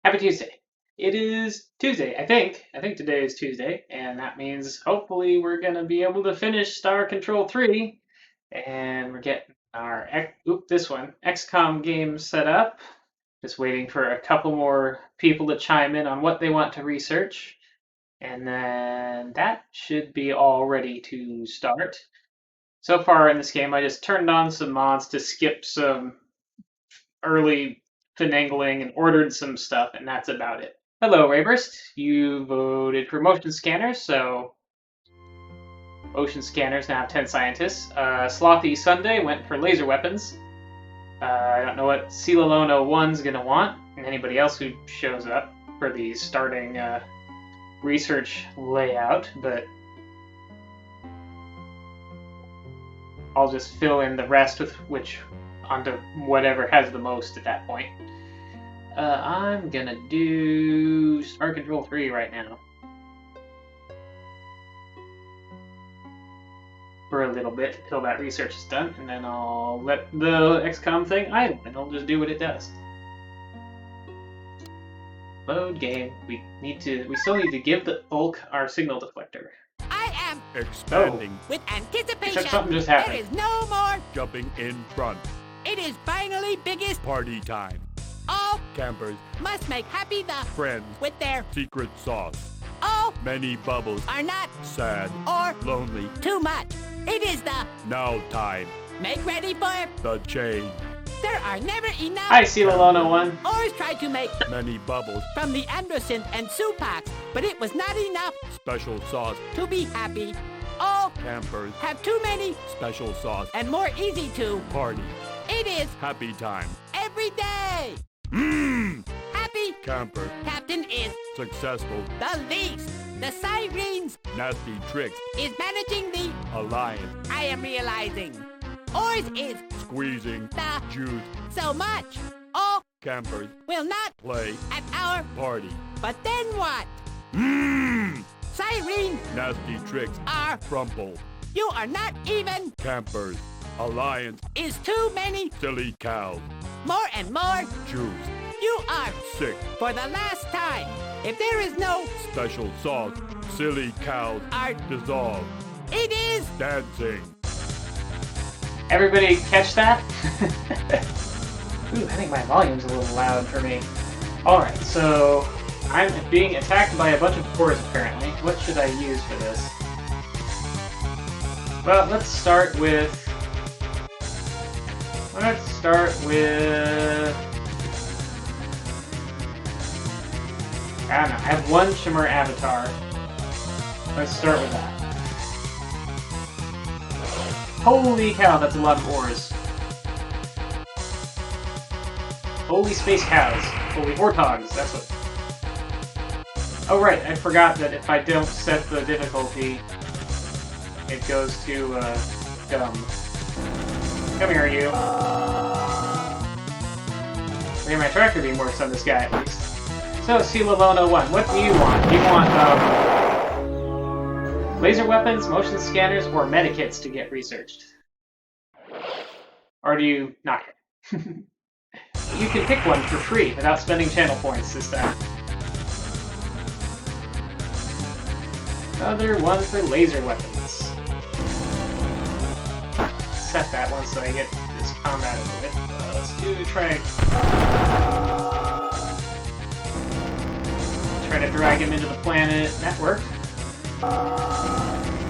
Happy Tuesday. It is Tuesday, I think. I think today is Tuesday, and that means hopefully we're going to be able to finish Star Control 3. And we're getting our this one, XCOM game set up. Just waiting for a couple more people to chime in on what they want to research. And then that should be all ready to start. So far in this game, I just turned on some mods to skip some early finagling and ordered some stuff, and that's about it. Hello, Rayburst. You voted for motion scanners, so motion scanners now have 10 scientists. Slothy Sunday went for laser weapons. I don't know what Cilalone 1's gonna want, and anybody else who shows up for the starting research layout, but I'll just fill in the rest with which onto whatever has the most at that point. I'm gonna do Star Control 3 right now. For a little bit until that research is done, and then I'll let the XCOM thing idle, and it'll just do what it does. Load game. We still need to give the Ulk our signal deflector. I am expanding with anticipation. Something just happened. There is no more. jumping in front. It is finally biggest. Party time. All Campers, must make happy the friends, with their secret sauce. all Many bubbles, are not sad, or lonely. too much. It is the Now time. make ready for. The change. There are never enough. Hi, Cilalone 1. Always tried to make Many bubbles, from the Anderson and Sue packs, but it was not enough special sauce. to be happy. All Campers, have too many special sauce. and more easy to. Party. It is Happy time. every day. Mmm. Happy Camper, Captain is successful. the least. The Sirens Nasty tricks. is managing the. Alliance. I am realizing. Ours is Squeezing. the Juice. so much. All Campers, will not play. at our. Party. But then what? Mmm. Siren Nasty tricks. are. Crumple. You are not even. Campers. Alliance. Is too many. Silly cows. More and more. Juice. You are. Sick. For the last time. If there is no. Special sauce. Silly cows. Art. Dissolve. It is. Dancing. Everybody catch that? Ooh, I think my volume's a little loud for me. Alright, so I'm being attacked by a bunch of cores apparently. What should I use for this? Well, let's start with... I don't know, I have one Shimmer avatar. Let's start with that. Holy cow, that's a lot of ores. Holy space cows. Holy warthogs, that's what... Oh right, I forgot that if I don't set the difficulty, it goes to, dumb. Come here, you. Maybe my tractor beam works on this guy at least. So, Cilalone 1, what do you want? Do you want, laser weapons, motion scanners, or medikits to get researched? Or do you not care? You can pick one for free without spending channel points this time. Another one for laser weapons. Set that one so I get this combat over with. Let's try to drag him into the planet network.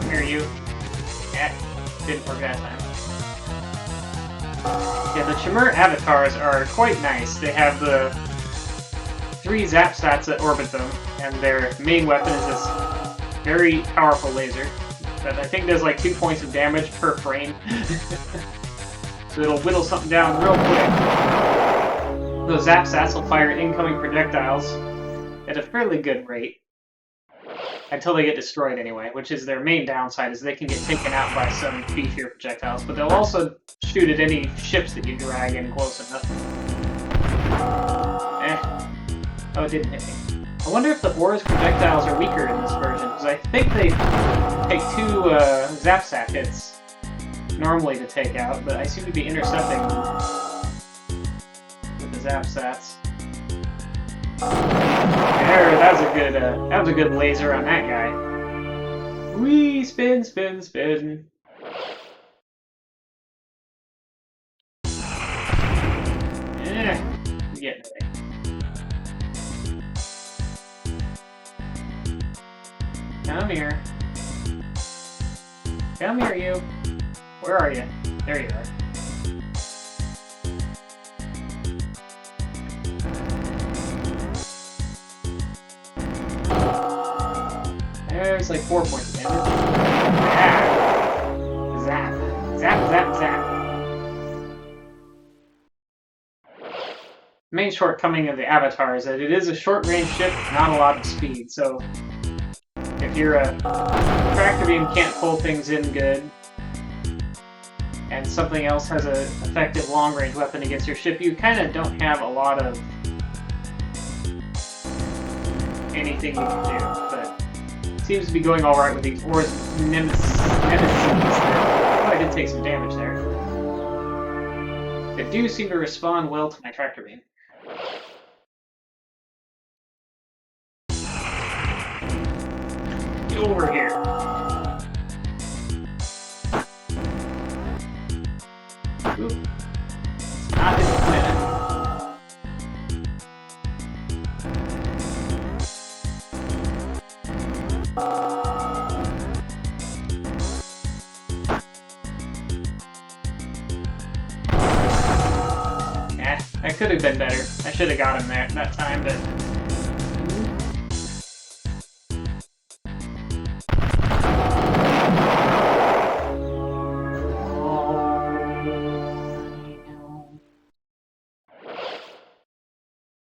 Here you. Eh, didn't work that time. Yeah, the Chimera avatars are quite nice. They have the 3 zap stats that orbit them, and their main weapon is this very powerful laser that I think does like 2 points of damage per frame. So it'll whittle something down real quick. Those zap stats will fire incoming projectiles at a fairly good rate. Until they get destroyed anyway, which is their main downside, is they can get taken out by some beefier projectiles, but they'll also shoot at any ships that you drag in close enough. Oh, it didn't hit me. I wonder if the Aura's projectiles are weaker in this version, because I think they take 2 Zapsack hits normally to take out, but I seem to be intercepting them with the Zapsats. There, that was a good laser on that guy. Whee! Spin, spin, spin. Getting away. Come here. Come here, you. Where are you? There you are. There's like 4 points of damage. Ah. Zap. Zap, zap, zap. The main shortcoming of the Avatar is that it is a short-range ship, not a lot of speed, so if your tractor beam can't pull things in good, and something else has an effective long-range weapon against your ship, you kind of don't have a lot of anything you can do, but it seems to be going alright with these Nemesis. Oh, I did take some damage there. They do seem to respond well to my tractor beam. Get over here. Oop. It's not his planet. That could have been better. I should have got him there that time, but...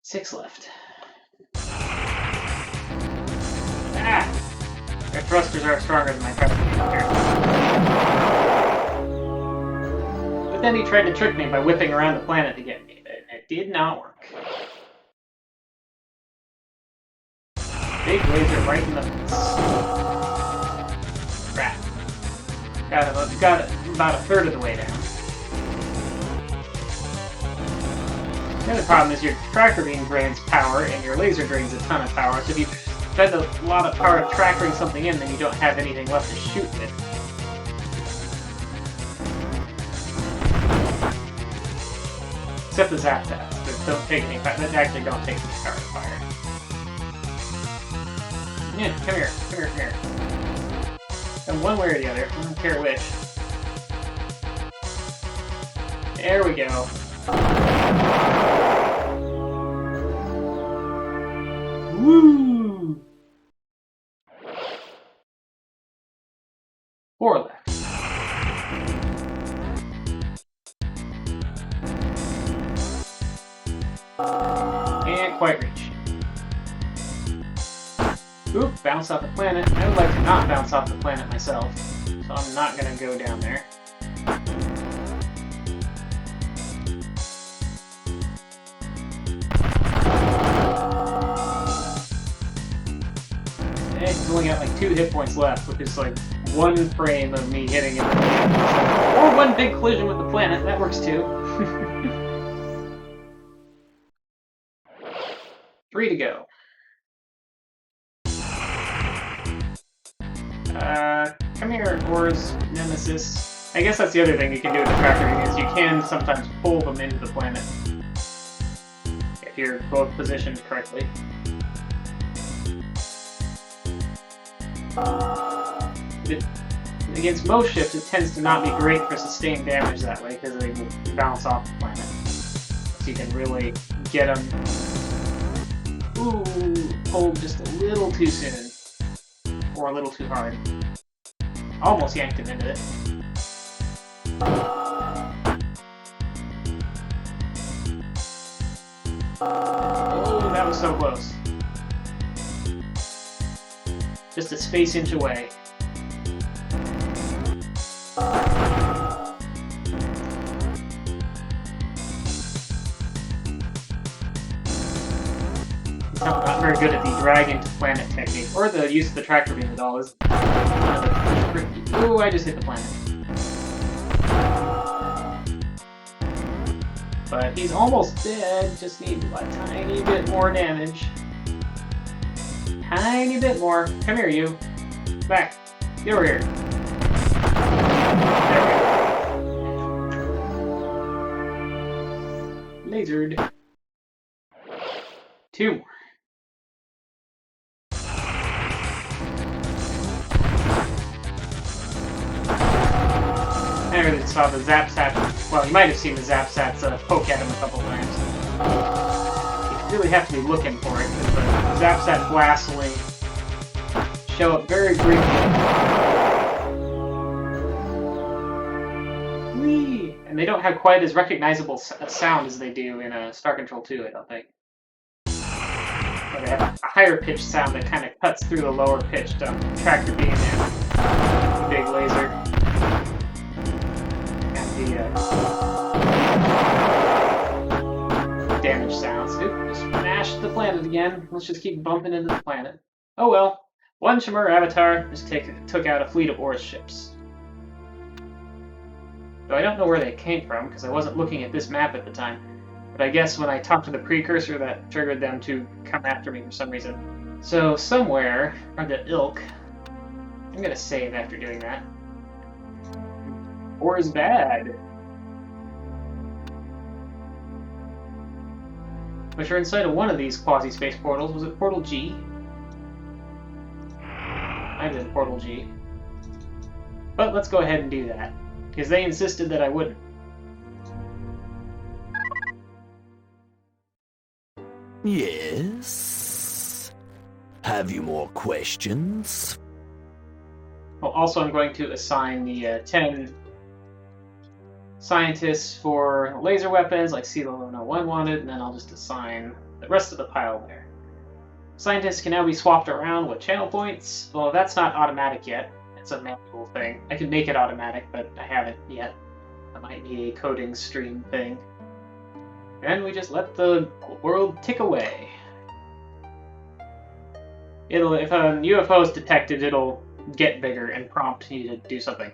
Six left. Ah! Their thrusters are stronger than my thrusters here. But then he tried to trick me by whipping around the planet to get me, but it did not work. Big laser right in the face. Crap. Got about a third of the way down. The other problem is your tractor beam drains power and your laser drains a ton of power, so if you spend a lot of power tractoring something in, then you don't have anything left to shoot with. Except the zap tats, that don't take any fire. That actually don't take any power to fire. Yeah, come here, come here, come here. And one way or the other, I don't care which. There we go. Woo! 4 left. Can't quite reach. Oop, bounce off the planet. I would like to not bounce off the planet myself, so I'm not gonna go down there. He's only got like 2 hit points left, which is like 1 frame of me hitting him. Or 1 big collision with the planet, that works too. 3 to go. Come here, Ors Nemesis. I guess that's the other thing you can do with the tractor is you can sometimes pull them into the planet. If you're both positioned correctly. Against most ships, it tends to not be great for sustained damage that way because they will bounce off the planet. So you can really get them pulled just a little too soon. Or a little too hard. Almost yanked him into it. Oh, that was so close. Just a space inch away. I'm not very good at the drag into planet technique, or the use of the tractor beam at all. Ooh, I just hit the planet. But he's almost dead. Just need a tiny bit more damage. Tiny bit more. Come here, you. Back. Get over here. There we go. Lasered. 2 more. I really saw the Zap Sat. Well, you might have seen the Zap Sats poke at him a couple times. You really have to be looking for it, because the Zap Sat blasts only show up very briefly. Whee! And they don't have quite as recognizable a sound as they do in Star Control 2, I don't think. But they have a higher pitched sound that kind of cuts through the lower pitched tractor beam and big laser. Damage sounds. Oop, just smashed the planet again. Let's just keep bumping into the planet. Oh well. One Shimura avatar just took out a fleet of Ors ships. Though I don't know where they came from, because I wasn't looking at this map at the time. But I guess when I talked to the precursor, that triggered them to come after me for some reason. So somewhere, or the ilk, I'm gonna save after doing that. Ors bad. Which are inside of one of these quasi-space portals. Was it Portal G? Might have been Portal G. But let's go ahead and do that, because they insisted that I wouldn't. Yes? Have you more questions? Well, also I'm going to assign the 10 scientists for laser weapons, like CeeLo-1 wanted, and then I'll just assign the rest of the pile there. Scientists can now be swapped around with channel points. Well, that's not automatic yet. It's a manual thing. I can make it automatic, but I haven't yet. That might be a coding stream thing. And we just let the world tick away. If a UFO is detected, it'll get bigger and prompt you to do something.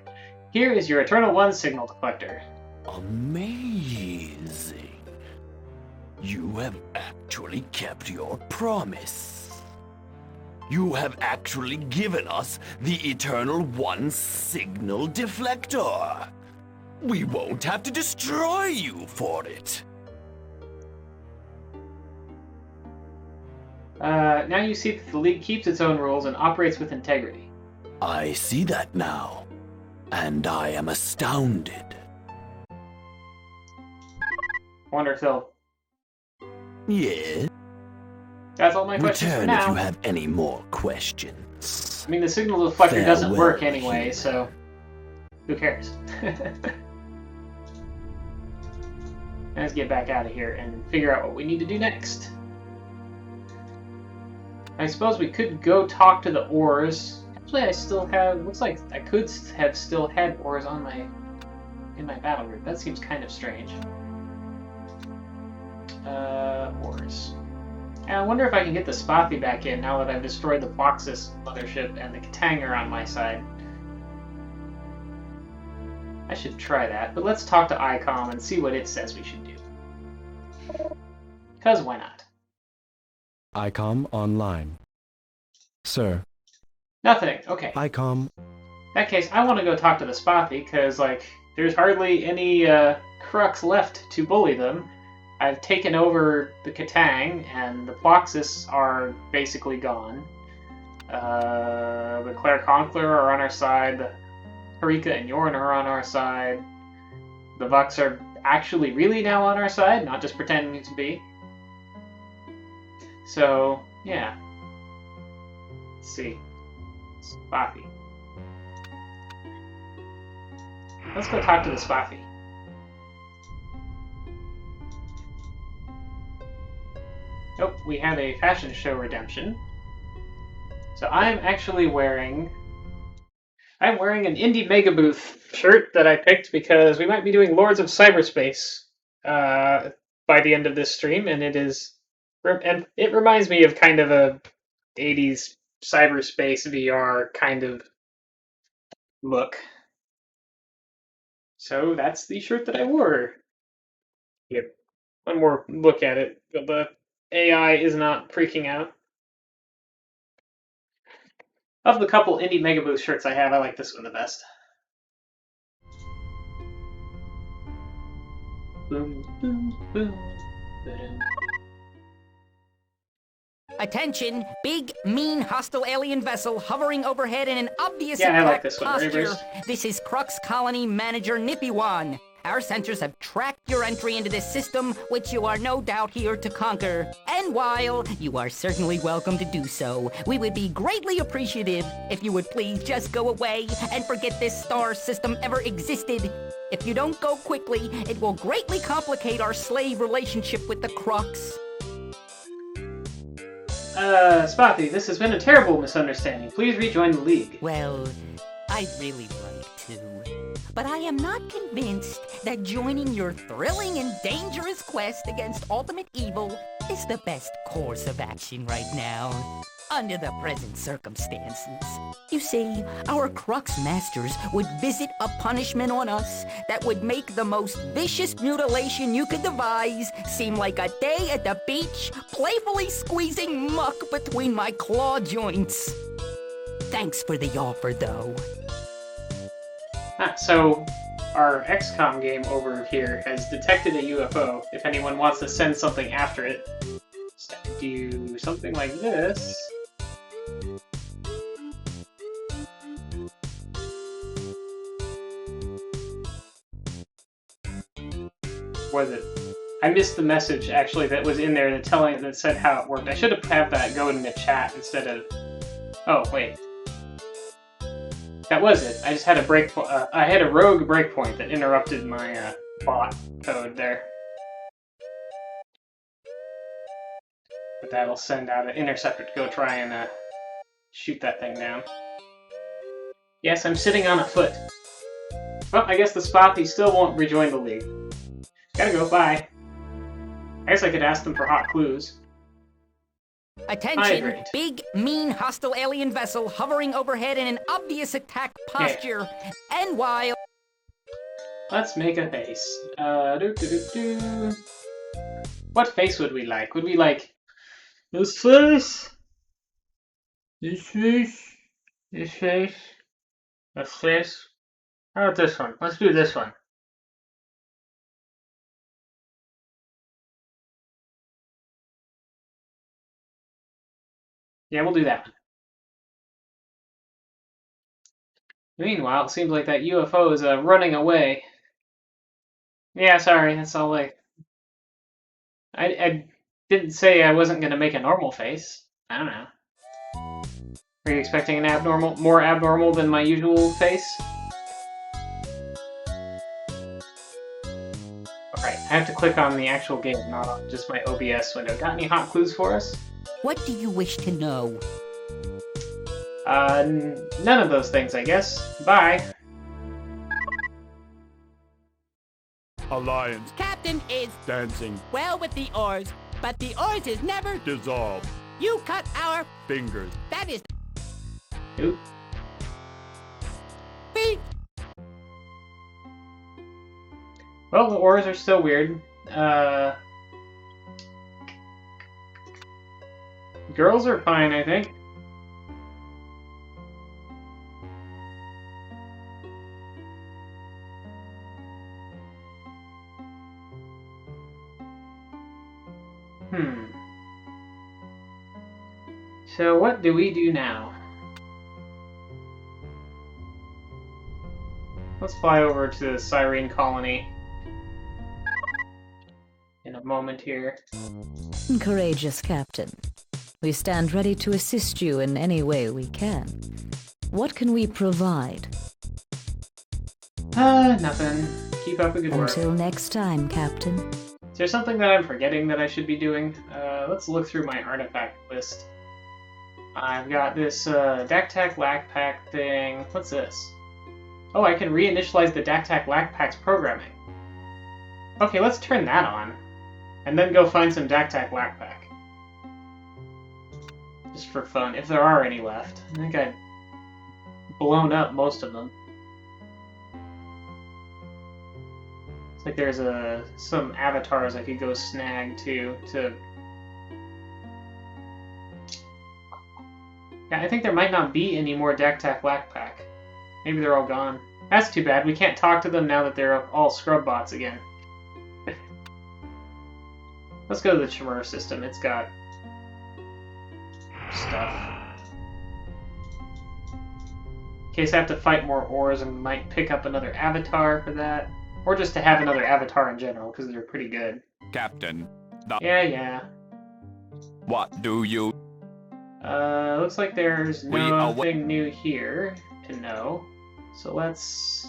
Here is your Eternal One signal collector. Amazing. You have actually kept your promise. You have actually given us the Eternal One signal deflector. We won't have to destroy you for it. Now you see that the League keeps its own rules and operates with integrity. I see that now, and I am astounded. Wonder if they'll... Yes? That's all my questions for Return now. if you have any more questions. I mean, the signal deflector doesn't Farewell, work anyway, human. so who cares? Let's get back out of here and figure out what we need to do next. I suppose we could go talk to the Ors. Actually, I still have... Looks like I could have still had Ors on in my battle group. That seems kind of strange. Ors. And I wonder if I can get the Spathi back in now that I've destroyed the Ploxis mothership and the Katang are on my side. I should try that, but let's talk to ICOM and see what it says we should do. Because why not? ICOM online. Sir, Nothing. Okay. ICOM. In that case, I want to go talk to the Spathi, because, like, there's hardly any crux left to bully them. I've taken over the Katang, and the Ploxis are basically gone. The Claire Conqueror are on our side, the Harika and Yorn are on our side. The Vux are actually really now on our side, not just pretending to be. So, yeah. Let's see. Spathi. Let's go talk to the Spathi. Nope, we have a fashion show redemption. So I'm actually wearing... I'm wearing an Indie Mega Booth shirt that I picked because we might be doing Lords of Cyberspace by the end of this stream, and it is... And it reminds me of kind of a 80s cyberspace VR kind of look. So that's the shirt that I wore. Yep. one more look at it. But the AI is not freaking out. Of the couple Indie Mega Boost shirts I have, I like this one the best. Boom, boom, boom, boom. Attention, big, mean, hostile alien vessel hovering overhead in an obvious Yeah, I like attack this one. posture. Reverse. This is Crux Colony Manager Nippiwan. Our sensors have tracked your entry into this system, which you are no doubt here to conquer. And while you are certainly welcome to do so, we would be greatly appreciative if you would please just go away and forget this star system ever existed. If you don't go quickly, it will greatly complicate our slave relationship with the Crux. Spotty, this has been a terrible misunderstanding. Please rejoin the League. Well, I'd really like to. But I am not convinced that joining your thrilling and dangerous quest against ultimate evil is the best course of action right now, under the present circumstances. You see, our Crux Masters would visit a punishment on us that would make the most vicious mutilation you could devise seem like a day at the beach, playfully squeezing muck between my claw joints. Thanks for the offer, though. So, our XCOM game over here has detected a UFO. If anyone wants to send something after it, just do something like this. Was it? I missed the message actually that was in there that said how it worked. I should have had that go in the chat instead of. Oh wait. That was it. I just had a I had a rogue breakpoint that interrupted my bot code there. But that'll send out an interceptor to go try and shoot that thing down. Yes, I'm sitting on a foot. Well, I guess the Spotty still won't rejoin the League. Gotta go, bye. I guess I could ask them for hot clues. Attention, Hydrate. big, mean, hostile alien vessel hovering overhead in an obvious attack posture. And while... Let's make a face. What face would we like? Would we like this face? This face? This face? This face? How about this one? Let's do this one. Yeah, we'll do that one. Meanwhile, it seems like that UFO is running away. Yeah, sorry, that's all I didn't say I wasn't going to make a normal face. I don't know. Are you expecting an more abnormal than my usual face? Alright, I have to click on the actual game, not on just my OBS window. Got any hot clues for us? What do you wish to know? None of those things, I guess. Bye. Alliance Captain is dancing well with the oars, but the oars is never... dissolve. You cut our... Fingers. That is... Oop. Beep. Well, the oars are still weird. Girls are fine, I think. So what do we do now? Let's fly over to the Cyrene colony in a moment here. Courageous Captain. We stand ready to assist you in any way we can. What can we provide? Nothing. Keep up the good work. Until next time, Captain. Is there something that I'm forgetting that I should be doing? Let's look through my artifact list. I've got this DACTAC LACPAC thing. What's this? Oh, I can reinitialize the DACTAC LACPAC's programming. Okay, let's turn that on. And then go find some DACTAC LACPAC. Just for fun, if there are any left. I think I've blown up most of them. It's like there's some avatars I could go snag to. Yeah, I think there might not be any more Daktak Blackpack. Maybe they're all gone. That's too bad. We can't talk to them now that they're all scrub bots again. Let's go to the Chimera system. It's got stuff. In case I have to fight more ores, I might pick up another avatar for that. Or just to have another avatar in general, because they're pretty good. Captain, Yeah. what do you... Looks like there's We are- nothing new here to know. So let's...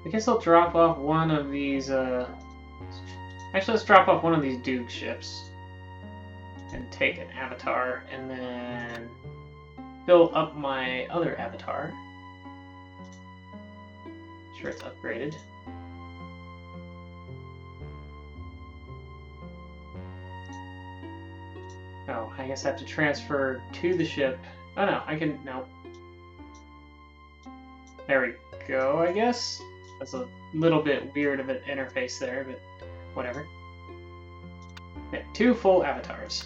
I guess I'll drop off one of these, Actually, let's drop off one of these Duke ships. And take an avatar, and then... fill up my other avatar. Sure it's upgraded. Oh, I guess I have to transfer to the ship. Oh no, I can... no. There we go, I guess. That's a little bit weird of an interface there, but whatever. Yeah, 2 full avatars.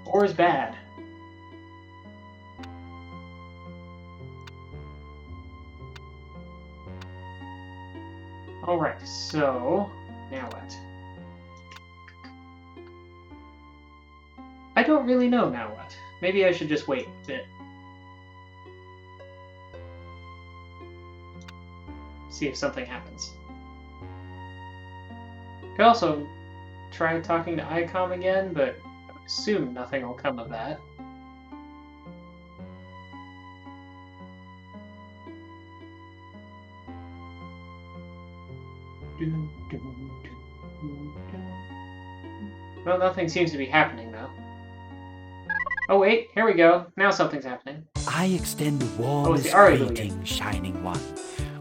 Or is bad. Alright, so now what? I don't really know now what. Maybe I should just wait a bit. See if something happens. Could also try talking to ICOM again, but I would assume nothing will come of that. Well, nothing seems to be happening, though. Oh wait, here we go. Now something's happening. I extend it's warmest the Ari Louie. greeting, Shining One.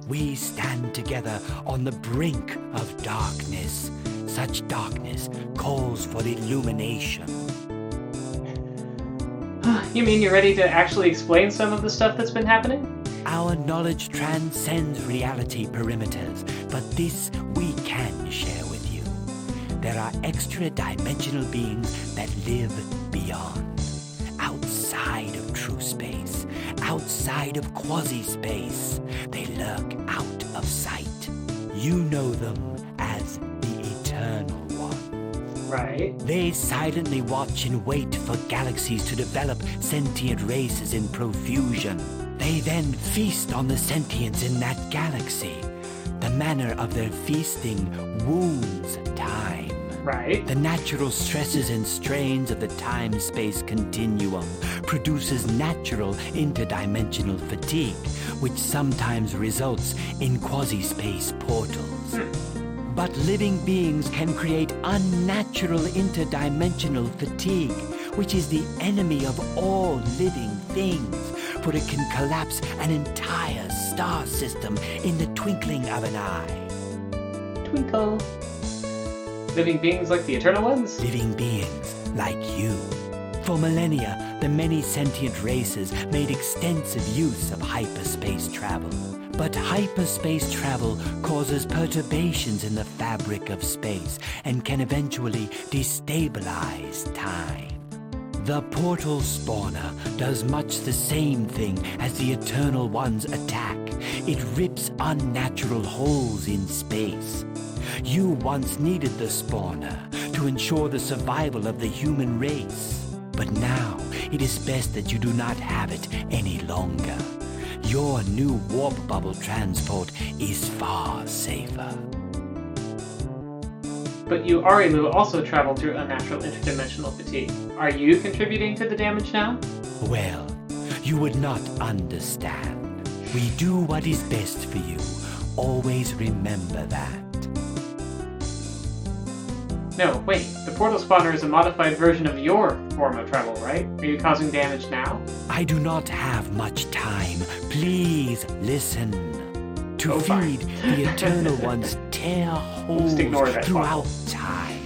We stand together on the brink of darkness. Such darkness calls for illumination. You mean you're ready to actually explain some of the stuff that's been happening? Our knowledge transcends reality perimeters, but this we can share with you. There are extra-dimensional beings that live beyond, outside of true space, outside of quasi-space. They lurk out of sight. You know them as the Eternal One. Right. They silently watch and wait for galaxies to develop sentient races in profusion. They then feast on the sentients in that galaxy. The manner of their feasting wounds time. Right. The natural stresses and strains of the time-space continuum produces natural interdimensional fatigue, which sometimes results in quasi-space portals. But living beings can create unnatural interdimensional fatigue, which is the enemy of all living things, for it can collapse an entire star system in the twinkling of an eye. Twinkle. Living beings like the Eternal Ones? Living beings like you. For millennia, the many sentient races made extensive use of hyperspace travel. But hyperspace travel causes perturbations in the fabric of space and can eventually destabilize time. The Portal Spawner does much the same thing as the Eternal One's attack. It rips unnatural holes in space. You once needed the Spawner to ensure the survival of the human race. But now, it is best that you do not have it any longer. Your new warp bubble transport is far safer. But you, Arilu, also traveled through unnatural interdimensional fatigue. Are you contributing to the damage now? Well, you would not understand. We do what is best for you. Always remember that. No, wait. The Portal Spawner is a modified version of your form of travel, right? Are you causing damage now? I do not have much time. Please listen. to Oh, fine. feed the Eternal One's tear We'll just holes ignore that throughout time.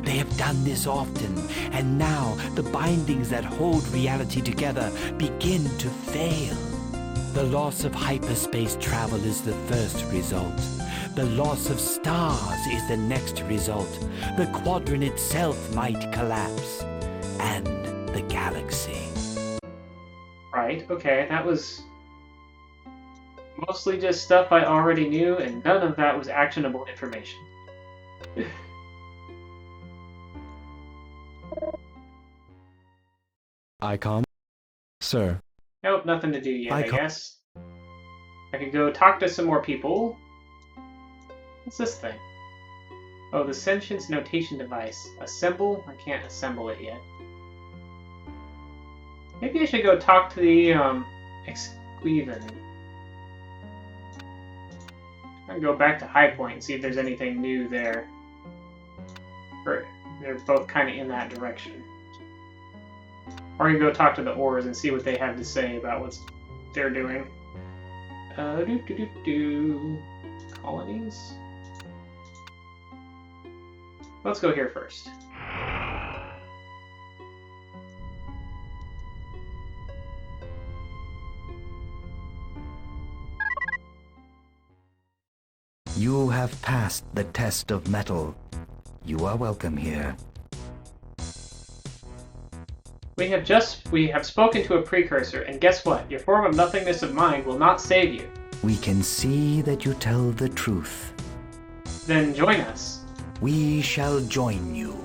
They have done this often, and now the bindings that hold reality together begin to fail. The loss of hyperspace travel is the first result. The loss of stars is the next result. The quadrant itself might collapse. And the galaxy. Right, okay, that was mostly just stuff I already knew, and none of that was actionable information. ICOM? Sir, Nope, nothing to do yet, I Icon. guess. I could go talk to some more people. What's this thing? Oh, the Sentience Notation Device. Assemble? I can't assemble it yet. Maybe I should go talk to the, Excleven. I can go back to High Point and see if there's anything new there. Or they're both kind of in that direction. Or I can go talk to the Ors and see what they have to say about what they're doing. Colonies? Let's go here first. You have passed the test of metal. You are welcome here. We have spoken to a precursor, and guess what? Your form of nothingness of mind will not save you. We can see that you tell the truth. Then join us. We shall join you.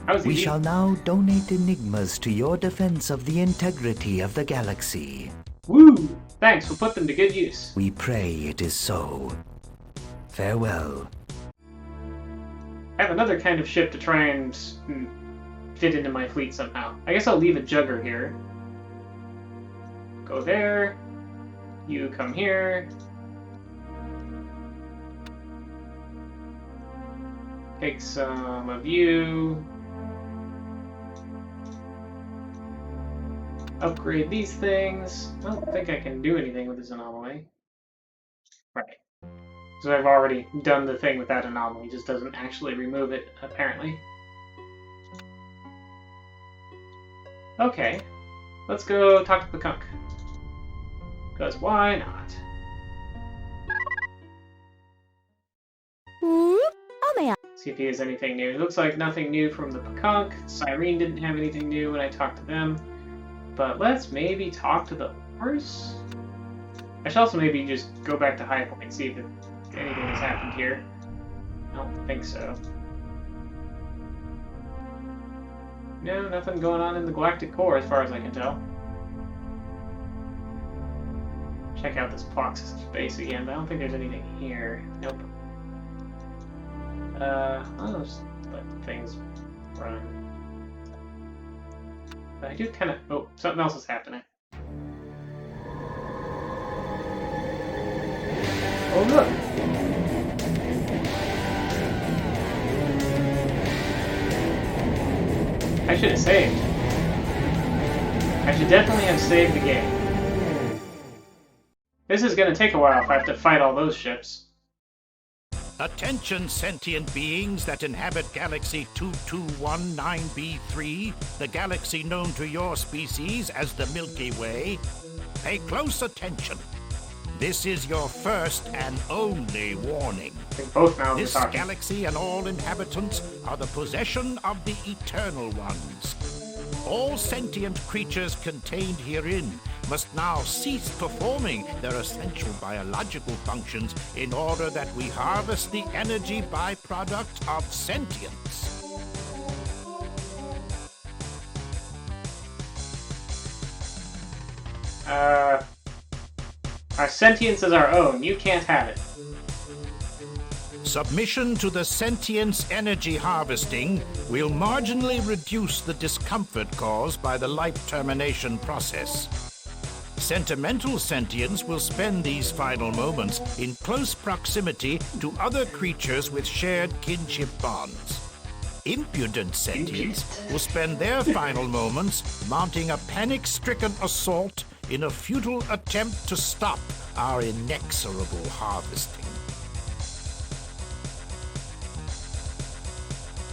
That was We easy. shall now donate enigmas to your defense of the integrity of the galaxy. Woo! Thanks, we'll put them to good use. We pray it is so. Farewell. I have another kind of ship to try and fit into my fleet somehow. I guess I'll leave a jugger here. Go there. You come here. Take some of you. Upgrade these things. I don't think I can do anything with this anomaly. Right. So I've already done the thing with that anomaly, just doesn't actually remove it, apparently. Okay, let's go talk to the Kunk. Because why not? See if he has anything new. It looks like nothing new from the Pekunk. Cyrene didn't have anything new when I talked to them. But let's maybe talk to the Ors? I should also maybe just go back to High Point and see if anything has happened here. I don't think so. No, nothing going on in the Galactic Core as far as I can tell. Check out this box space again, but I don't think there's anything here. Nope. I'll just let things run. But I do kind of... Oh, something else is happening. Oh, look! I should have saved. I should definitely have saved the game. This is going to take a while if I have to fight all those ships. Attention, sentient beings that inhabit Galaxy 2219b3, the galaxy known to your species as the Milky Way. Pay close attention. This is your first and only warning. I think both now This we're talking. galaxy and all inhabitants are the possession of the Eternal Ones. All sentient creatures contained herein must now cease performing their essential biological functions in order that we harvest the energy byproduct of sentience. Our sentience is our own. You can't have it. Submission to the sentience energy harvesting will marginally reduce the discomfort caused by the life termination process. Sentimental sentients will spend these final moments in close proximity to other creatures with shared kinship bonds. Impudent sentients will spend their final moments mounting a panic-stricken assault in a futile attempt to stop our inexorable harvesting.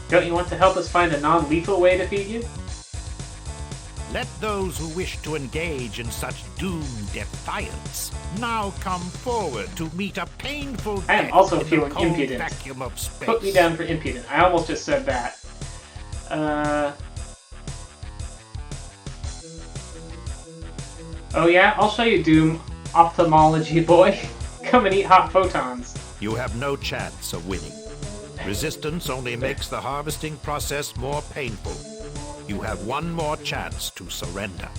Don't you want to help us find a non-lethal way to feed you? Let those who wish to engage in such doomed defiance now come forward to meet a painful I am death also in the feeling cold impudent. vacuum of space. Put me down for impudent. I almost just said that. Oh yeah? I'll show you, Doom. Ophthalmology boy. Come and eat hot photons. You have no chance of winning. Resistance only makes the harvesting process more painful. You have one more chance to surrender.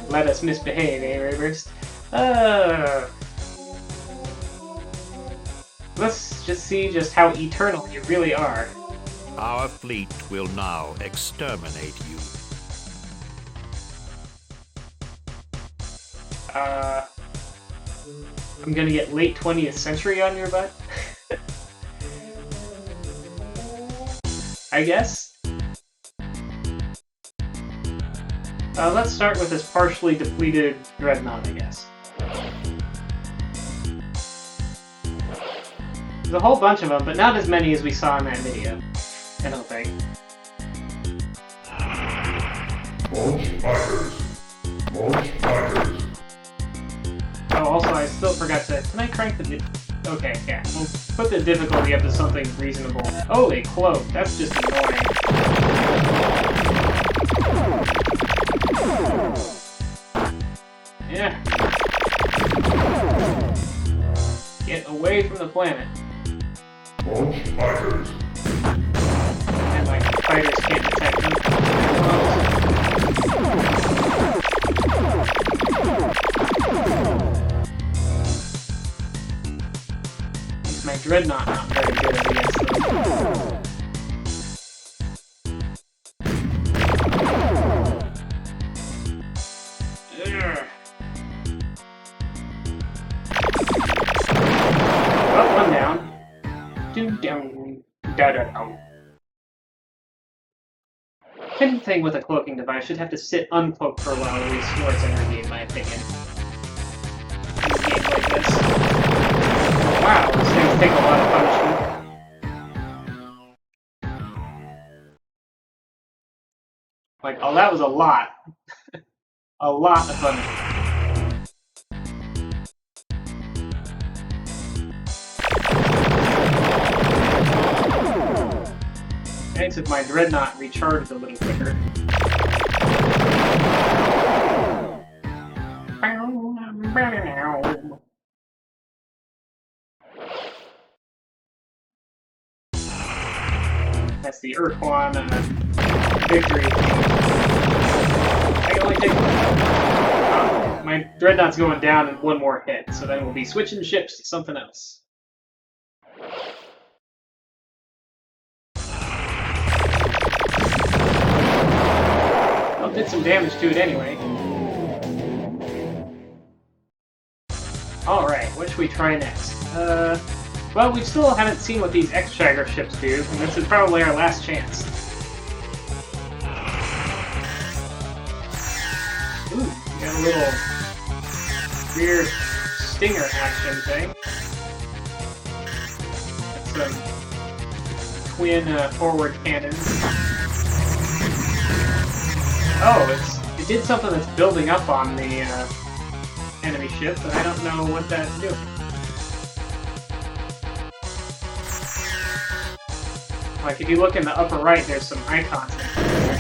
Let us misbehave, eh, Rivers? Let's just see just how eternal you really are. Our fleet will now exterminate you. I'm gonna get late 20th century on your butt? I guess? Let's start with this partially depleted Dreadnought, I guess. There's a whole bunch of them, but not as many as we saw in that video. I don't think. Oh, also, I still forgot to... Can I crank the... Okay, yeah. We'll put the difficulty up to something reasonable. Oh, a cloak. That's just annoying. Yeah. Get away from the planet. And my fighters can't detect them. Makes my Dreadnought not very good against them. Oh, one down. Doom down. Da da down. Anything with a cloaking device should have to sit uncloaked for a while to restore its energy, in my opinion. In a game like this. Wow, these things take a lot of punishment. Like, oh, that was a lot. A lot of punishment. Thanks if my Dreadnought recharged a little quicker. That's the Urquan victory. I can only take... my Dreadnought's going down in one more hit, so then we'll be switching ships to something else. Did some damage to it anyway. Alright, what should we try next? Well, we still haven't seen what these X-Shagger ships do, and this is probably our last chance. Ooh, got a little rear stinger action thing. That's some twin forward cannons. Oh, it did something that's building up on the enemy ship, but I don't know what that's doing. Like, if you look in the upper right, there's some icons in there.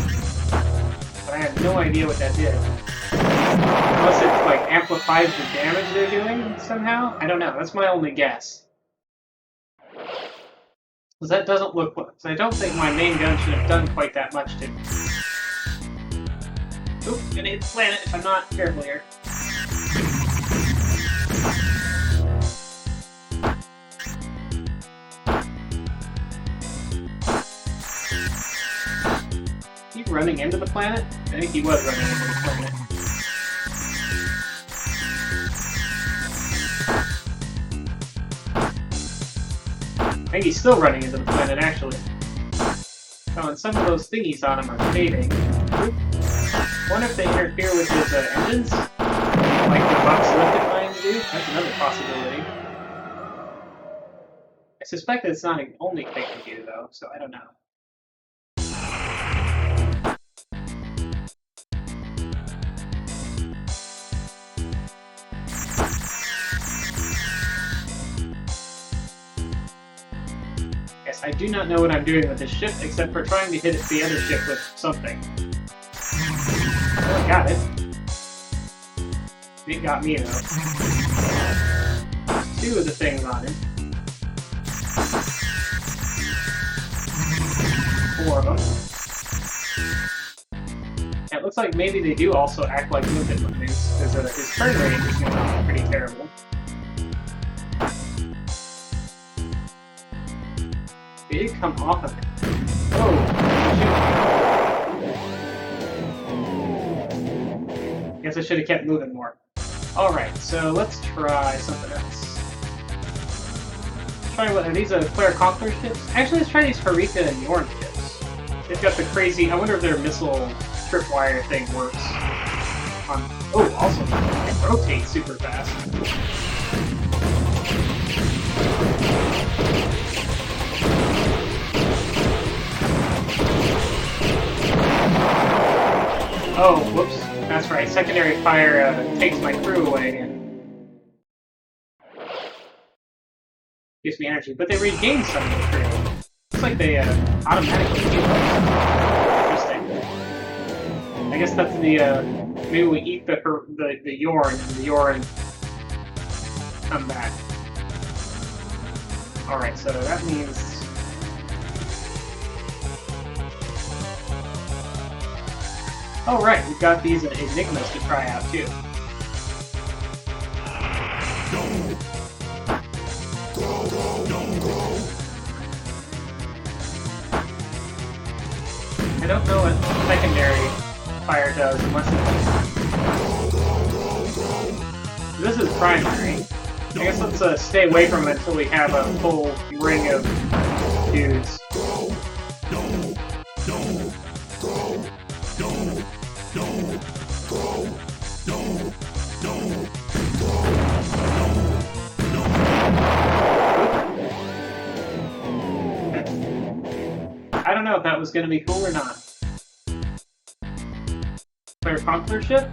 But I have no idea what that did. Unless it, like, amplifies the damage they're doing somehow? I don't know, that's my only guess. Because that doesn't look... Because I don't think my main gun should have done quite that much to... Oop, gonna hit the planet if I'm not careful here. Is he running into the planet? I think he was running into the planet. I think he's still running into the planet, actually. Oh, and some of those thingies on him are fading. Oop. wonder if they interfere with his engines? Like the Buck's lifted mines do? That's another possibility. I suspect it's not the only thing they do, though, so I don't know. Yes, I do not know what I'm doing with this ship, except for trying to hit the other ship with something. Oh, I got it. It got me, though. Two of the things on it. 4 of them. And it looks like maybe they do also act like limited mines, because his turn rate is going to be pretty terrible. They did come off of it. Oh, shoot. Guess I should have kept moving more. Alright, so let's try something else. Let's try what are these Claire Conqueror ships? Actually, let's try these Harika and Yorn ships. They've got the crazy. I wonder if their missile tripwire thing works. Oh, also, it rotates super fast. Oh, whoops. That's right. Secondary fire takes my crew away and gives me energy. But they regain some of the crew. Looks like they automatically heal them. Interesting. I guess that's the maybe we eat the Yorn and the Yorn come back. Alright, so that means oh right, we've got these Enigmas to try out too. I don't know what secondary fire does unless it's... This is primary. I guess let's stay away from it until we have a full ring of dudes. I don't know if that was going to be cool or not. Claire Conqueror ship?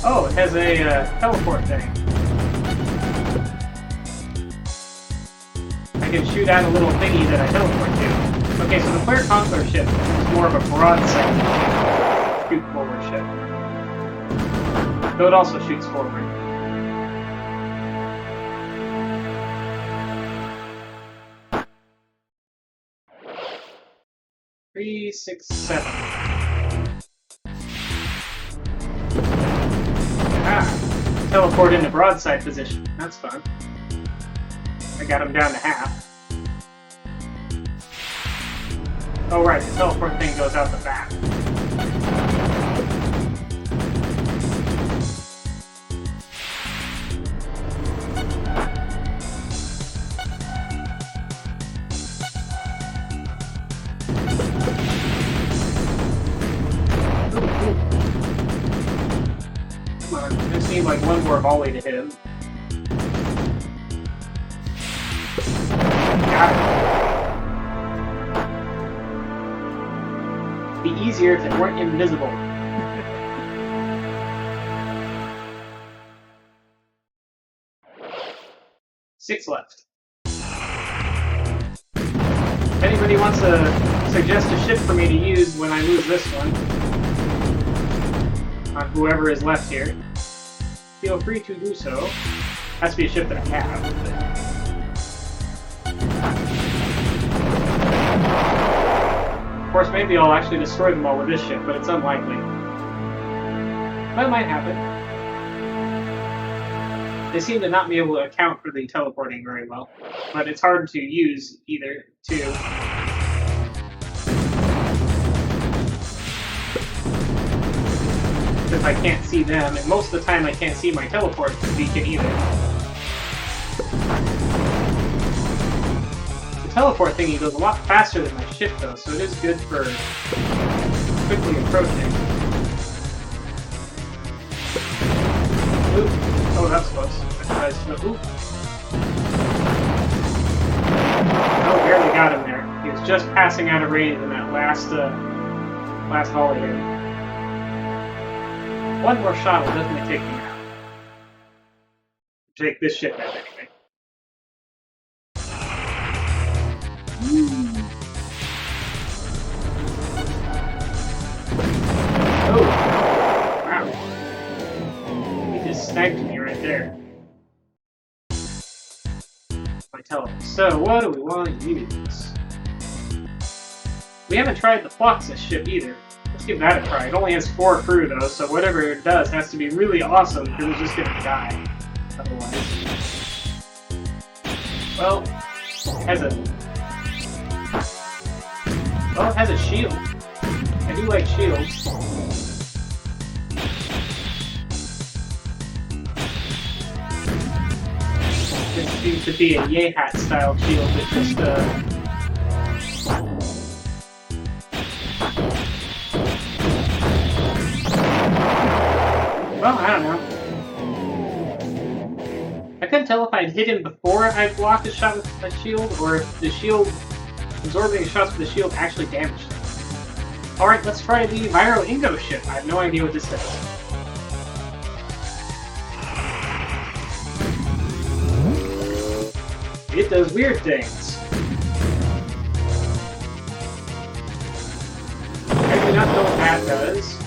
Oh, it has a teleport thing. I can shoot out a little thingy that I teleport to. Okay, so the Claire Conqueror ship is more of a broadside shoot forward ship. Though it also shoots forward. Three, 6, 7. Ah, teleport into broadside position. That's fun. I got him down to half. Oh right, the teleport thing goes out the back. There seemed like one more volley to hit him. Got it. Be easier if it weren't invisible. Six left. If anybody wants to suggest a ship for me to use when I lose this one, on whoever is left here, feel free to do so. Has to be a ship that I have. Of course, maybe I'll actually destroy them all with this ship, but it's unlikely. That might happen. They seem to not be able to account for the teleporting very well, but it's hard to use either, too. If I can't see them, and most of the time I can't see my teleport beacon either. The teleport thingy goes a lot faster than my ship though, so it is good for quickly approaching. Oop. Oh, that's close. I tried to... Oop. Oh, barely got him there. He was just passing out of range in that last volley here. One more shot will definitely take me out. Take this ship out anyway. Oh! Wow. He just snagged me right there. My teleport. So, what do we want to use? We haven't tried the Fluxus ship either. Let's give that a try. It only has 4 crew though, so whatever it does has to be really awesome because it's just gonna die otherwise. Well, it has a shield. I do like shields. This seems to be a Yehat style shield that just well, I don't know. I couldn't tell if I'd hit him before I blocked a shot with a shield, or if the shield, absorbing shots with the shield, actually damaged him. Alright, let's try the Viro Ingo ship. I have no idea what this does. It does weird things. I do not know what that does.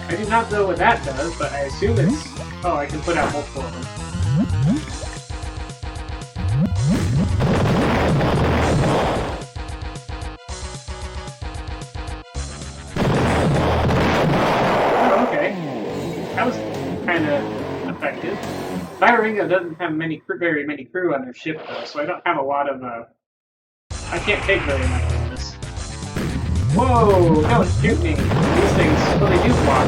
I do not know what that does, but I assume it's... Oh, I can put out multiple of them. Oh, okay. That was kind of effective. Viro Ingo doesn't have very many crew on their ship, though, so I don't have a lot of... I can't take very much of this. Whoa! Don't shoot me! These things, well, they do block.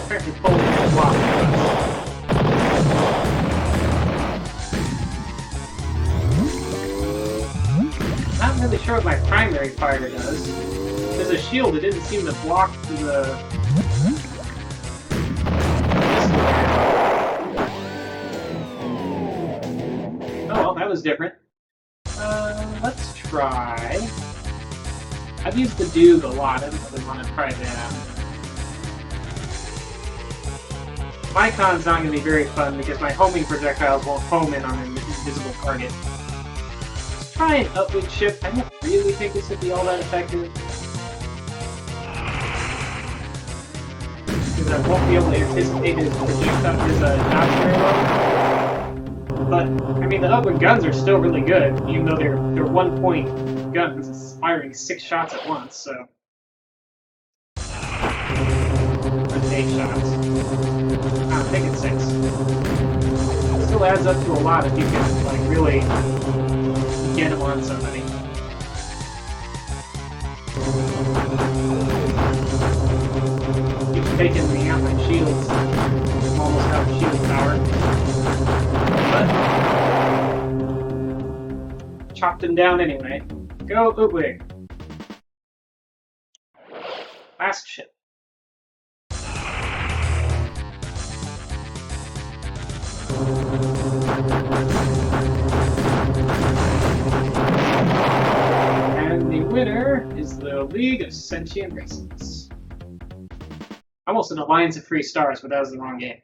Apparently fully block. Not really sure what my primary fire does. There's a shield that didn't seem to block the... Oh well, that was different. Let's try... I've used the Doog a lot, I don't really want to try that. Mycon's not going to be very fun because my homing projectiles won't home in on an invisible target. Let's try an upwind ship. I don't really think this would be all that effective. Because I won't be able to anticipate his dodge very well. But, I mean, the upwind guns are still really good, even though they're 1-point guns firing 6 shots at once, so... That's 8 shots. I'm thinking 6. It still adds up to a lot if you can, like, really get them on somebody. Keeps taking me out my shields. I'm almost out of shield power. But... chopped him down anyway. Go, Ootwig. Last ship. And the winner is the League of Sentient Races. Almost an Alliance of Free Stars, but that was the wrong game.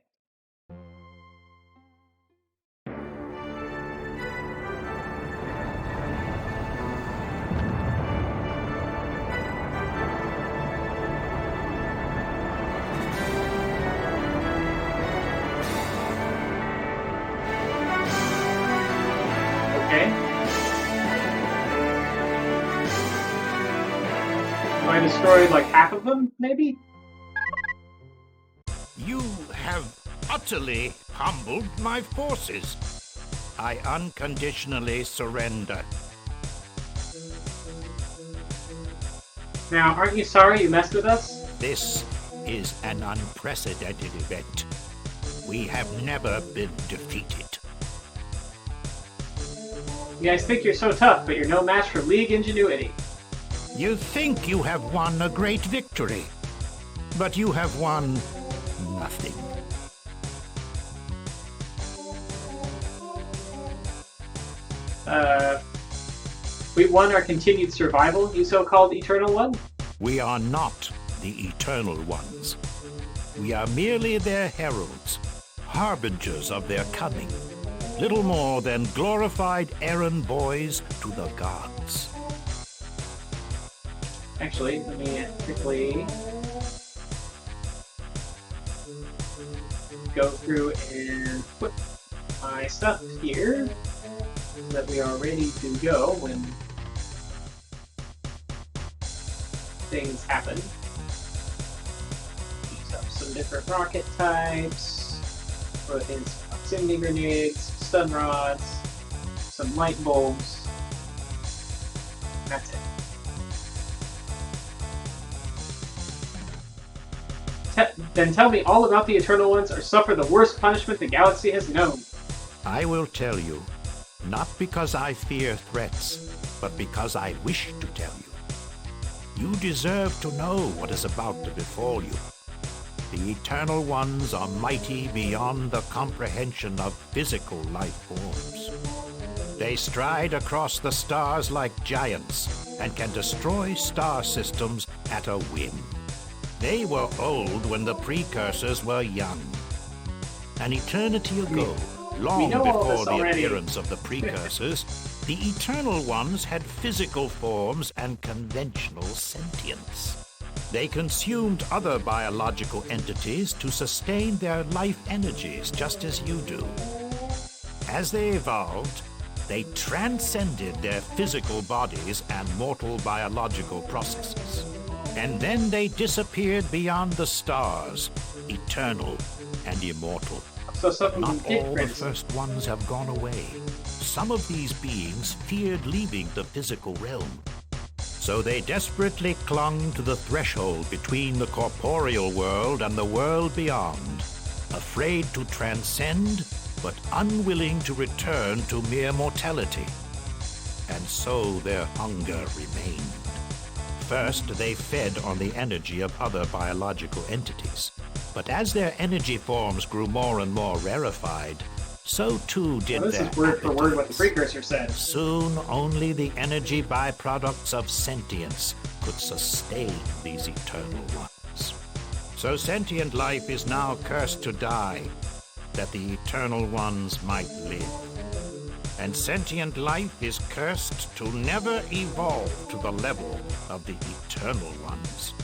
I destroyed like half of them, maybe? You have utterly humbled my forces. I unconditionally surrender. Now, aren't you sorry you messed with us? This is an unprecedented event. We have never been defeated. You guys think you're so tough, but you're no match for League ingenuity. You think you have won a great victory, but you have won nothing. We won our continued survival, you so-called Eternal One? We are not the Eternal Ones. We are merely their heralds, harbingers of their coming. Little more than glorified errand boys to the gods. Actually, let me quickly go through and put my stuff here so that we are ready to go when things happen. Use up some different rocket types, put in some proximity grenades, stun rods, some light bulbs. That's it. Then tell me all about the Eternal Ones or suffer the worst punishment the galaxy has known. I will tell you, not because I fear threats, but because I wish to tell you. You deserve to know what is about to befall you. The Eternal Ones are mighty beyond the comprehension of physical life forms. They stride across the stars like giants and can destroy star systems at a whim. They were old when the precursors were young. An eternity ago, long before the appearance of the precursors, the Eternal Ones had physical forms and conventional sentience. They consumed other biological entities to sustain their life energies, just as you do. As they evolved, they transcended their physical bodies and mortal biological processes. And then they disappeared beyond the stars, eternal and immortal. So something Not all the different. first ones have gone away. Some of these beings feared leaving the physical realm. So they desperately clung to the threshold between the corporeal world and the world beyond, afraid to transcend, but unwilling to return to mere mortality. And so their hunger remained. First, they fed on the energy of other biological entities. But as their energy forms grew more and more rarefied, so too did Well, this their is word for word what the appetites. precursor said. Soon, only the energy byproducts of sentience could sustain these Eternal Ones. So sentient life is now cursed to die, that the Eternal Ones might live. And sentient life is cursed to never evolve to the level of the Eternal Ones.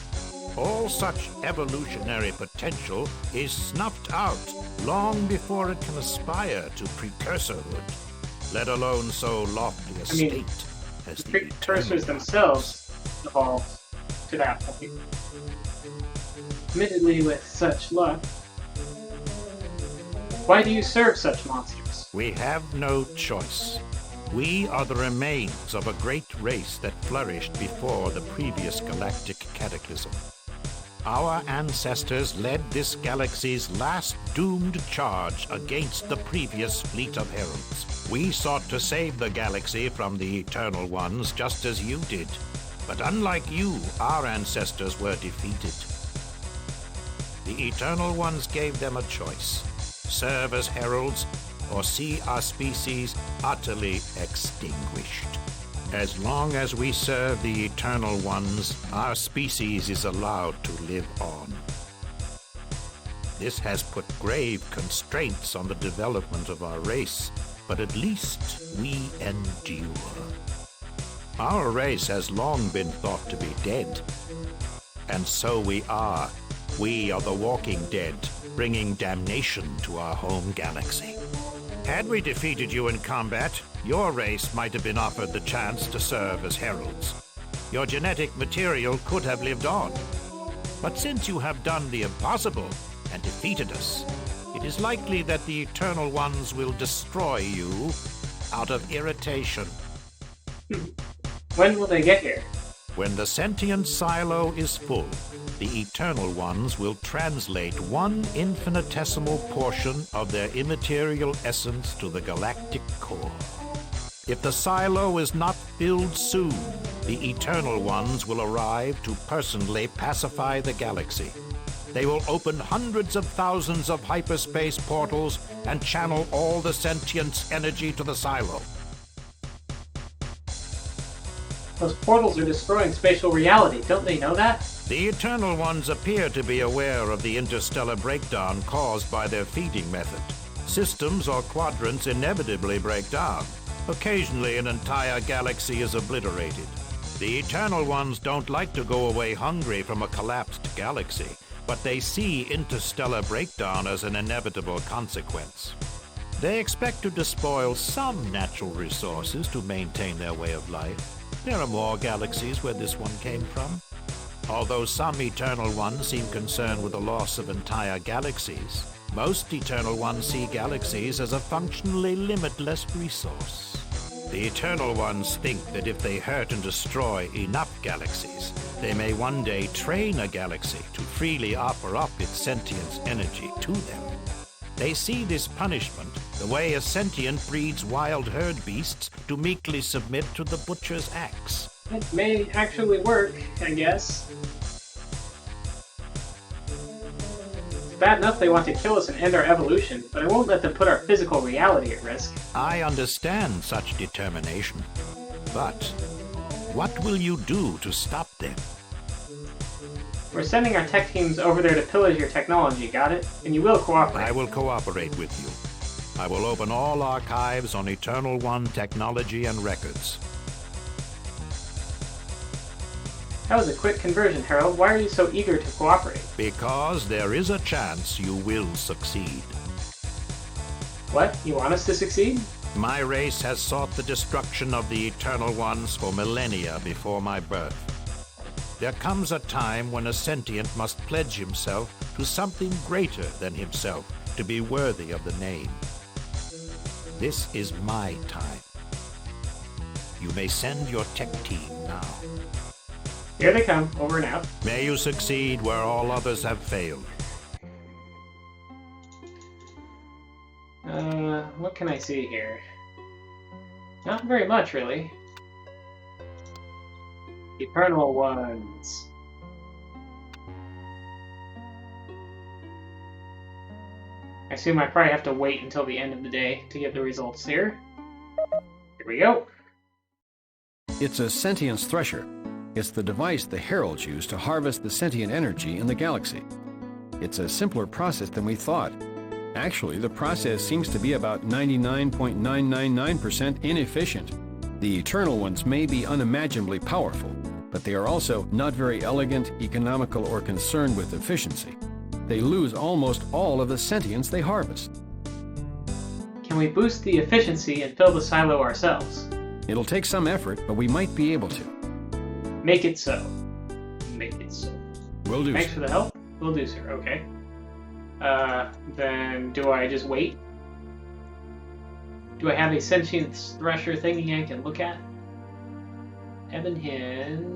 All such evolutionary potential is snuffed out long before it can aspire to precursorhood, let alone so lofty a state as The the precursors Eternal themselves evolved to that point. Admittedly, with such luck. Why do you serve such monsters? We have no choice. We are the remains of a great race that flourished before the previous galactic cataclysm. Our ancestors led this galaxy's last doomed charge against the previous fleet of heralds. We sought to save the galaxy from the Eternal Ones just as you did. But unlike you, our ancestors were defeated. The Eternal Ones gave them a choice: serve as heralds or see our species utterly extinguished. As long as we serve the Eternal Ones, our species is allowed to live on. This has put grave constraints on the development of our race, but at least we endure. Our race has long been thought to be dead, and so we are. We are the walking dead, bringing damnation to our home galaxy. Had we defeated you in combat, your race might have been offered the chance to serve as heralds. Your genetic material could have lived on. But since you have done the impossible and defeated us, it is likely that the Eternal Ones will destroy you out of irritation. When will they get here? When the sentient silo is full, the Eternal Ones will translate one infinitesimal portion of their immaterial essence to the galactic core. If the silo is not filled soon, the Eternal Ones will arrive to personally pacify the galaxy. They will open hundreds of thousands of hyperspace portals and channel all the sentience energy to the silo. Those portals are destroying spatial reality. Don't they know that? The Eternal Ones appear to be aware of the interstellar breakdown caused by their feeding method. Systems or quadrants inevitably break down. Occasionally, an entire galaxy is obliterated. The Eternal Ones don't like to go away hungry from a collapsed galaxy, but they see interstellar breakdown as an inevitable consequence. They expect to despoil some natural resources to maintain their way of life. There are more galaxies where this one came from. Although some Eternal Ones seem concerned with the loss of entire galaxies, most Eternal Ones see galaxies as a functionally limitless resource. The Eternal Ones think that if they hurt and destroy enough galaxies, they may one day train a galaxy to freely offer up its sentience energy to them. They see this punishment the way a sentient breeds wild herd beasts to meekly submit to the butcher's axe. It may actually work, I guess. It's bad enough they want to kill us and end our evolution, but I won't let them put our physical reality at risk. I understand such determination, but what will you do to stop them? We're sending our tech teams over there to pillage your technology, got it? And you will cooperate. I will cooperate with you. I will open all archives on Eternal One technology and records. That was a quick conversion, Harold. Why are you so eager to cooperate? Because there is a chance you will succeed. What? You want us to succeed? My race has sought the destruction of the Eternal Ones for millennia before my birth. There comes a time when a sentient must pledge himself to something greater than himself to be worthy of the name. This is my time. You may send your tech team now. Here they come, over and out. May you succeed where all others have failed. What can I see here? Not very much, really. Eternal Ones. I assume I probably have to wait until the end of the day to get the results here. Here we go. It's a sentience thresher. It's the device the Heralds use to harvest the sentient energy in the galaxy. It's a simpler process than we thought. Actually, the process seems to be about 99.999% inefficient. The Eternal Ones may be unimaginably powerful, but they are also not very elegant, economical, or concerned with efficiency. They lose almost all of the sentience they harvest. Can we boost the efficiency and fill the silo ourselves? It'll take some effort, but we might be able to. Make it so. Make it so. Will do. Thanks for the help. Will do, sir. Okay. Then do I just wait? Do I have a sentience thresher thingy I can look at? Ebon Hinge.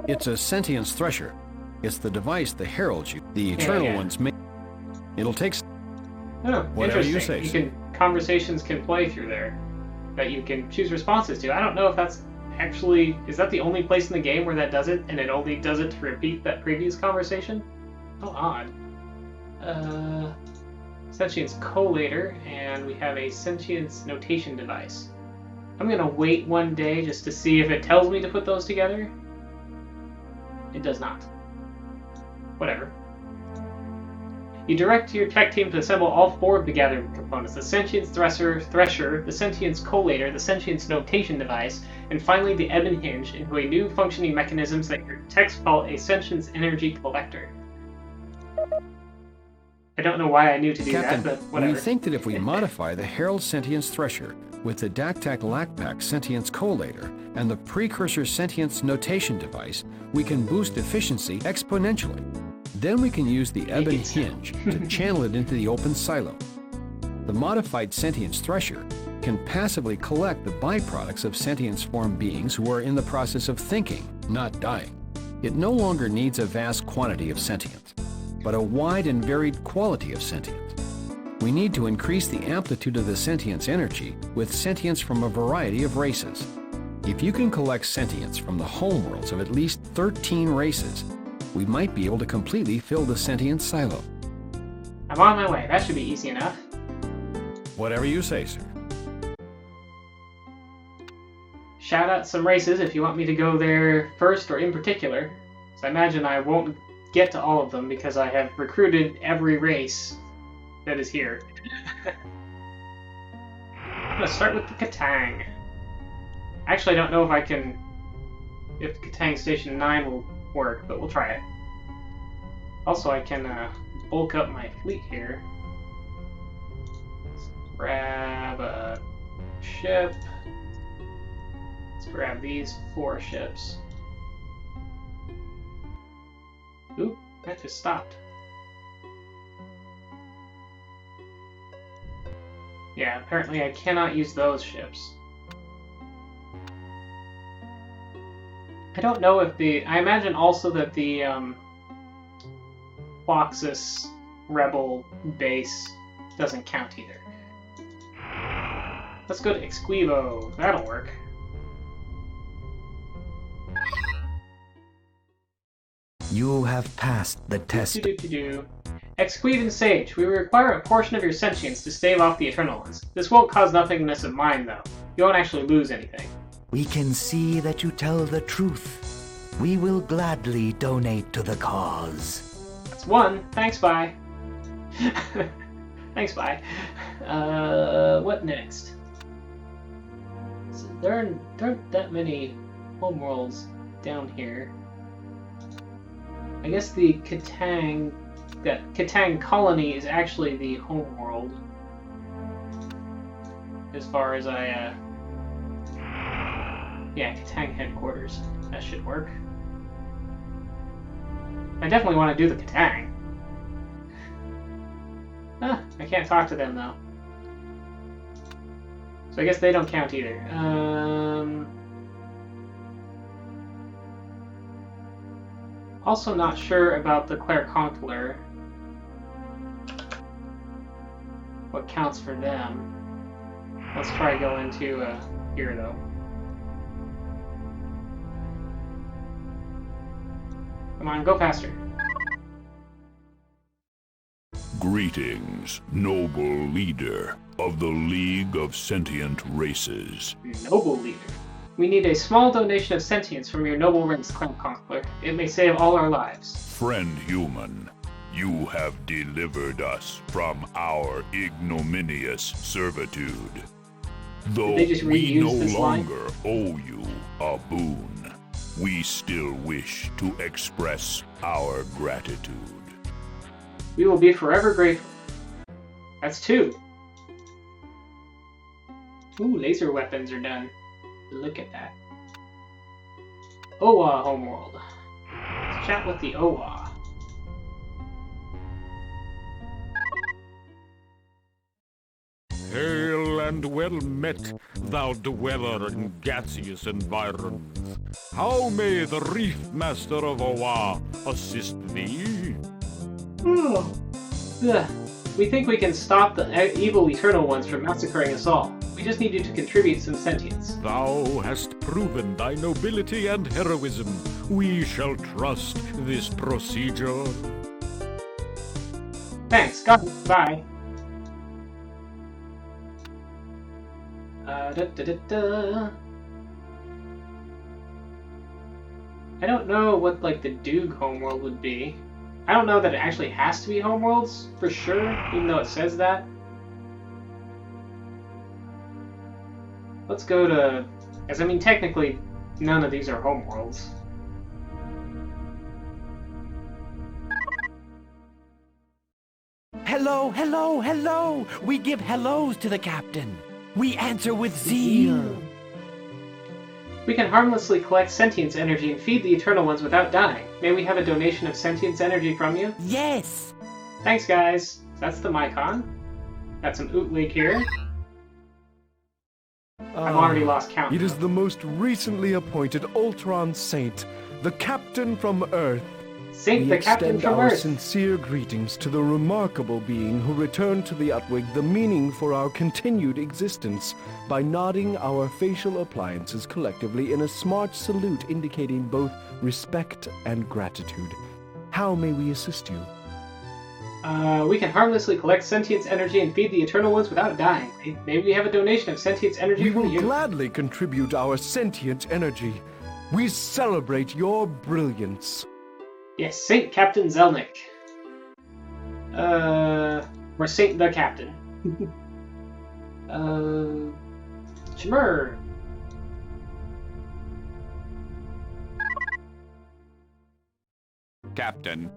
It's a sentience thresher. It's the device the Heralds use. The Eternal Ones may. It'll take. Oh, whatever you interesting. say. Conversations can play through there that you can choose responses to. I don't know if that's actually, is that the only place in the game where that does it, and it only does it to repeat that previous conversation? How odd. Sentience collator, and we have a sentience notation device. I'm gonna wait one day just to see if it tells me to put those together. It does not. Whatever. You direct your tech team to assemble all 4 of the gathered components: the sentience thresher, the sentience collator, the sentience notation device, and finally the Ebon Hinge into a new functioning mechanism that your techs call a sentience energy collector. I don't know why I knew to do Captain, that, but whatever. we think that if we modify the Herald Sentience Thresher with the Dactac Lacpac Sentience Collator and the Precursor Sentience Notation device, we can boost efficiency exponentially. Then we can use the Ebon Hinge to channel it into the open silo. The modified Sentience Thresher can passively collect the byproducts of sentience-formed beings who are in the process of thinking, not dying. It no longer needs a vast quantity of sentience, but a wide and varied quality of sentience. We need to increase the amplitude of the sentience energy with sentience from a variety of races. If you can collect sentience from the homeworlds of at least 13 races, we might be able to completely fill the sentience silo. I'm on my way. That should be easy enough. Whatever you say, sir. Shout out some races if you want me to go there first or in particular. So I imagine I won't get to all of them because I have recruited every race that is here. I'm gonna start with the Katang. Actually, I don't know if Katang Station 9 will work, but we'll try it. Also, I can bulk up my fleet here. Let's grab a ship. Let's grab these 4 ships. Oop, that just stopped. Yeah, apparently I cannot use those ships. I don't know if I imagine also that the Foxus Rebel base doesn't count either. Let's go to Exquivo. That'll work. You have passed the test. Exquivan Sage, we require a portion of your sentience to stave off the Eternal Ones. This won't cause nothingness of mine, though. You won't actually lose anything. We can see that you tell the truth. We will gladly donate to the cause. That's 1. Thanks, bye. Thanks, bye. What next? So there aren't that many homeworlds down here. I guess the Katang colony is actually the homeworld. As far as yeah, Katang headquarters. That should work. I definitely want to do the Katang. Ah, I can't talk to them though. So I guess they don't count either. Also not sure about the Clairconquilor. What counts for them? Let's try go into here though. Come on, go faster. Greetings, noble leader of the League of Sentient Races. Noble leader. We need a small donation of sentience from your noble race, Clairconquilor. It may save all our lives. Friend human, you have delivered us from our ignominious servitude. Though we no longer owe you a boon, we still wish to express our gratitude. We will be forever grateful. That's 2. Ooh, laser weapons are done. Look at that. Owa homeworld. Let's chat with the Owa. Hail and well met, thou dweller in gaseous environs. How may the Reef Master of Owa assist thee? Oh. We think we can stop the evil Eternal Ones from massacring us all. We just need you to contribute some sentience. Thou hast proven thy nobility and heroism. We shall trust this procedure. Thanks, got it. Bye. I don't know what like the Doog homeworld would be. I don't know that it actually has to be homeworlds for sure, even though it says that. Let's go to, as I mean, technically none of these are homeworlds. Hello, hello, hello! We give hellos to the captain. We answer with zeal. We can harmlessly collect sentience energy and feed the Eternal Ones without dying. May we have a donation of sentience energy from you? Yes! Thanks, guys. That's the Mycon. Got some Oot Lake here. I've already lost count. It is the most recently appointed Ultron Saint, the Captain from Earth. Saint the Captain from Earth. We extend our Earth. sincere greetings to the remarkable being who returned to the Utwig the meaning for our continued existence by nodding our facial appliances collectively in a smart salute indicating both respect and gratitude. How may we assist you? We can harmlessly collect sentience energy and feed the Eternal Ones without dying. Maybe we have a donation of sentience energy We from will you. gladly contribute our sentient energy. We celebrate your brilliance. Yes, Saint Captain Zelnick. Or Saint the Captain. Shimmer. Captain,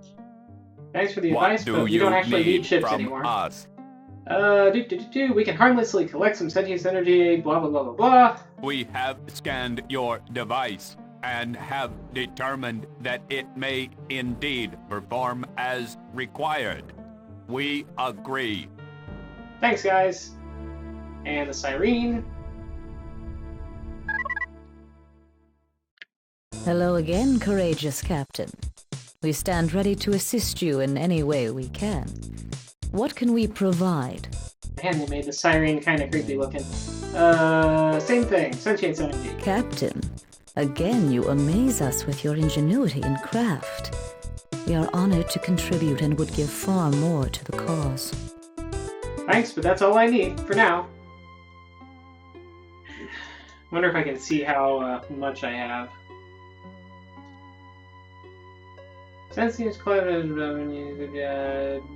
Thanks for the what advice, do but you don't actually need need ships from anymore. us? We can harmlessly collect some sentience energy, blah blah blah blah blah. We have scanned your device and have determined that it may indeed perform as required. We agree. Thanks, guys. And the Cyrene. Hello again, courageous Captain. We stand ready to assist you in any way we can. What can we provide? Man, they made the Cyrene kind of creepy looking. Same thing. Sentience energy. Captain, again you amaze us with your ingenuity and craft. We are honored to contribute and would give far more to the cause. Thanks, but that's all I need for now. Wonder if I can see how much I have. Sentience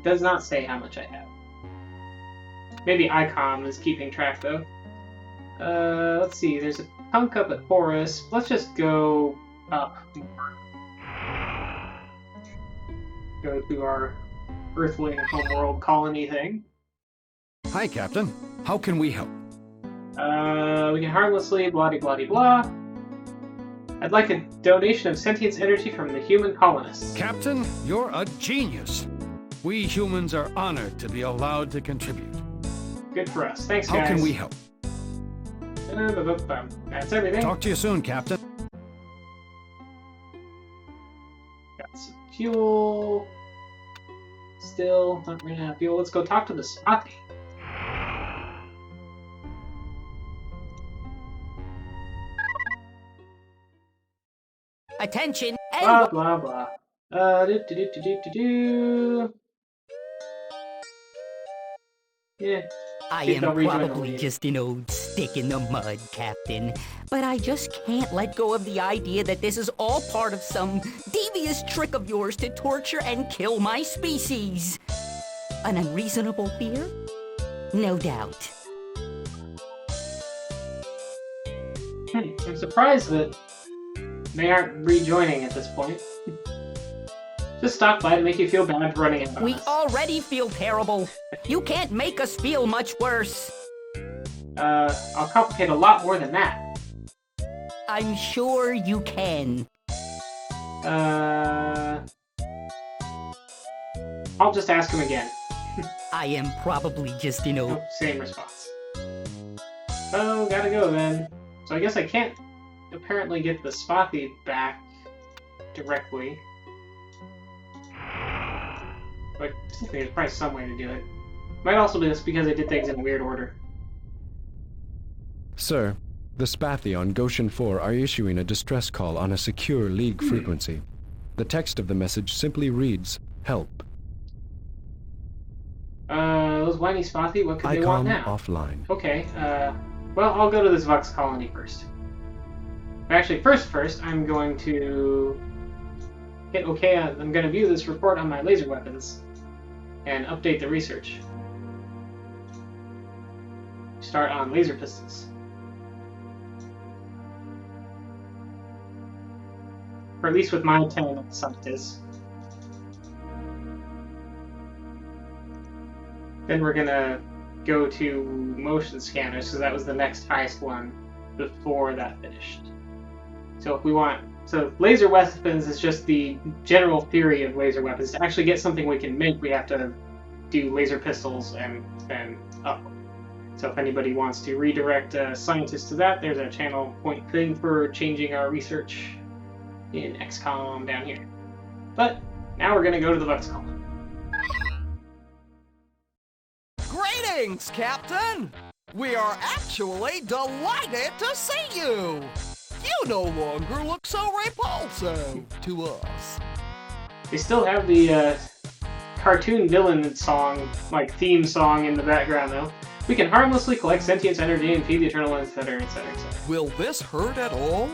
does not say how much I have. Maybe ICOM is keeping track though. Let's see. There's a punk up at Horus. Let's just go up. Go to our Earthling homeworld colony thing. Hi, Captain. How can we help? We can harmlessly blah-de-blah-de-blah. I'd like a donation of sentience energy from the human colonists. Captain, you're a genius. We humans are honored to be allowed to contribute. Good for us. Thanks, guys. How can we help? That's everything. Talk to you soon, Captain. Got some fuel. Still not running out of fuel. Let's go talk to the Spotty. Attention, Blah blah blah. Yeah. I Think am I'll rejoin the probably league. just an old stick in the mud, Captain. But I just can't let go of the idea that this is all part of some devious trick of yours to torture and kill my species. An unreasonable fear? No doubt. I'm surprised that they aren't rejoining at this point. Just stop by to make you feel bad for running into We us. already feel terrible. You can't make us feel much worse. I'll complicate a lot more than that. I'm sure you can. I'll just ask him again. I am probably just an old... Oh, same response. Oh, gotta go then. So I guess I can't apparently get the Spothy back directly. But I think there's probably some way to do it. Might also be just because I did things in a weird order. Sir, the Spathy on Goshen 4 are issuing a distress call on a secure League frequency. The text of the message simply reads, "Help." Those whiny Spothy, what could they want ICOM now? offline. Okay, well, I'll go to this Vux colony first. Actually, first, I'm going to hit OK. I'm going to view this report on my laser weapons and update the research. Start on laser pistols. Or at least with my 10 scientists. Then we're gonna go to motion scanners, because that was the next highest one before that finished. So if we want... So laser weapons is just the general theory of laser weapons. To actually get something we can make, we have to do laser pistols and then up. So if anybody wants to redirect scientists to that, there's a channel point thing for changing our research in XCOM down here. But now we're going to go to the Vox Call. Greetings, Captain! We are actually delighted to see you! You no longer look so repulsive to us. They still have the cartoon villain song, like theme song in the background though. We can harmlessly collect sentience energy and feed the eternal ones, etc., etc., etc. Will this hurt at all?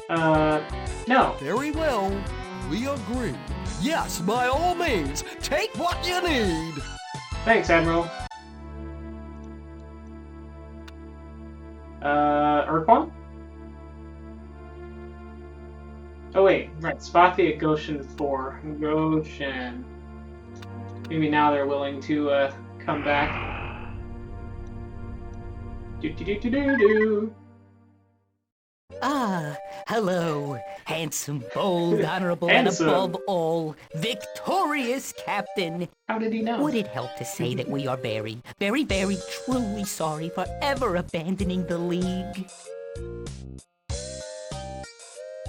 No. Very well. We agree. Yes, by all means, take what you need. Thanks, Admiral. Urquan? Oh wait, right, Spathi at Goshen 4. Goshen. Maybe now they're willing to come back. Do-do-do-do-do-do. Ah, hello, handsome, bold, honorable, Handsome. and above all, victorious Captain. How did he know? Would it help to say that we are very, very, very truly sorry for ever abandoning the League?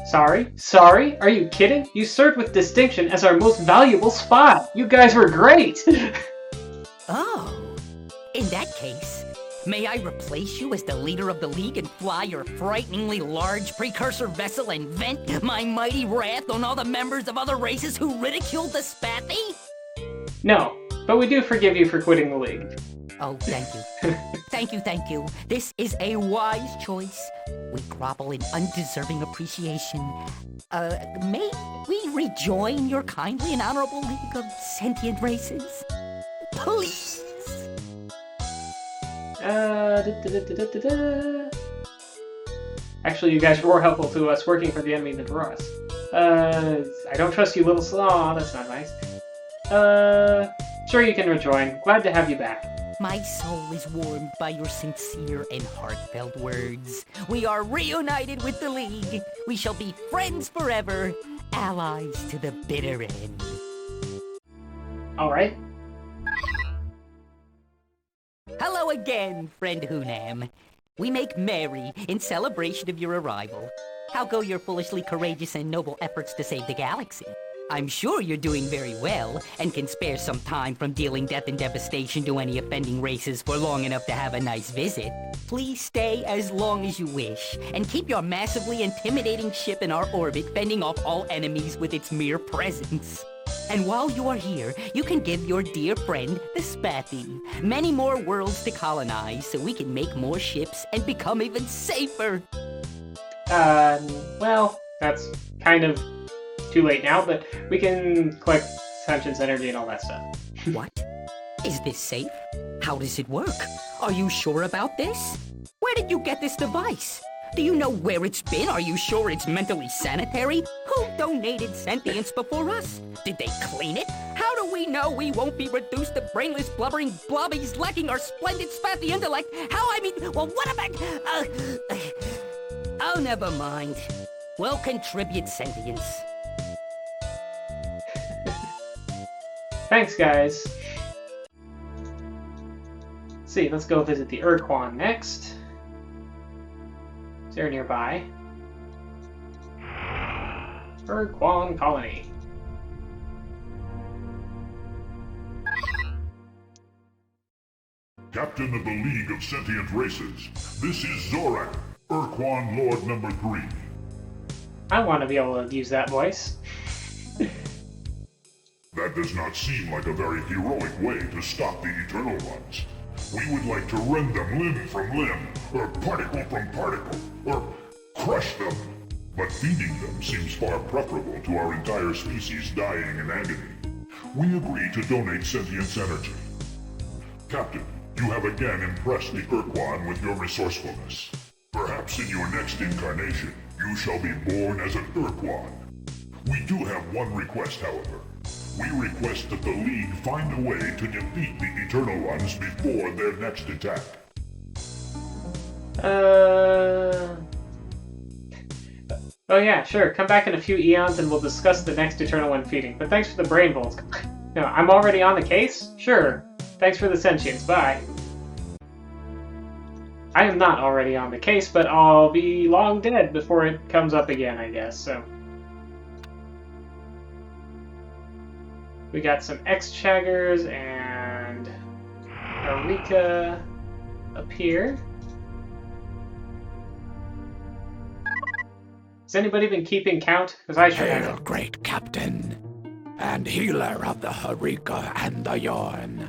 Sorry? Sorry? Are you kidding? You served with distinction as our most valuable spy! You guys were great! Oh, in that case, may I replace you as the leader of the League and fly your frighteningly large precursor vessel and vent my mighty wrath on all the members of other races who ridiculed the Spathi? No, but we do forgive you for quitting the League. Oh, thank you. Thank you. This is a wise choice. We grovel in undeserving appreciation. May we rejoin your kindly and honorable League of Sentient Races? Please! Actually, you guys were more helpful to us working for the enemy than for us. I don't trust you, little slaw. That's not nice. Sure you can rejoin. Glad to have you back. My soul is warmed by your sincere and heartfelt words. We are reunited with the League. We shall be friends forever, allies to the bitter end. Alright. Hello again, friend Hunam. We make merry in celebration of your arrival. How go your foolishly courageous and noble efforts to save the galaxy? I'm sure you're doing very well, and can spare some time from dealing death and devastation to any offending races for long enough to have a nice visit. Please stay as long as you wish, and keep your massively intimidating ship in our orbit fending off all enemies with its mere presence. And while you are here, you can give your dear friend, the Spathi, many more worlds to colonize so we can make more ships and become even safer. Well, that's kind of too late now, but we can collect sentience energy and all that stuff. What? Is this safe? How does it work? Are you sure about this? Where did you get this device? Do you know where it's been? Are you sure it's mentally sanitary? Who donated sentience before us? Did they clean it? How do we know we won't be reduced to brainless, blubbering blobbies lacking our splendid Spathi intellect? Well, what about... Oh, never mind. We'll contribute sentience. Thanks, guys. Let's see, let's go visit the Urquan next. Is there nearby? Urquan Colony. Captain of the League of Sentient Races, this is Zorak, Urquan Lord number 3. I want to be able to use that voice. That does not seem like a very heroic way to stop the Eternal Ones. We would like to rend them limb from limb, or particle from particle, or crush them. But feeding them seems far preferable to our entire species dying in agony. We agree to donate sentience energy. Captain, you have again impressed the Urquan with your resourcefulness. Perhaps in your next incarnation, you shall be born as an Urquan. We do have one request, however. We request that the League find a way to defeat the Eternal Ones before their next attack. Oh yeah, sure. Come back in a few eons and we'll discuss the next Eternal One feeding. But thanks for the brain bolts. No, I'm already on the case? Sure. Thanks for the sentience. Bye. I am not already on the case, but I'll be long dead before it comes up again, I guess, so. We got some X-Chaggers and Eureka up here. Has anybody been keeping count? Because I sure Hail, haven't. great captain, and healer of the Eureka and the Yarn.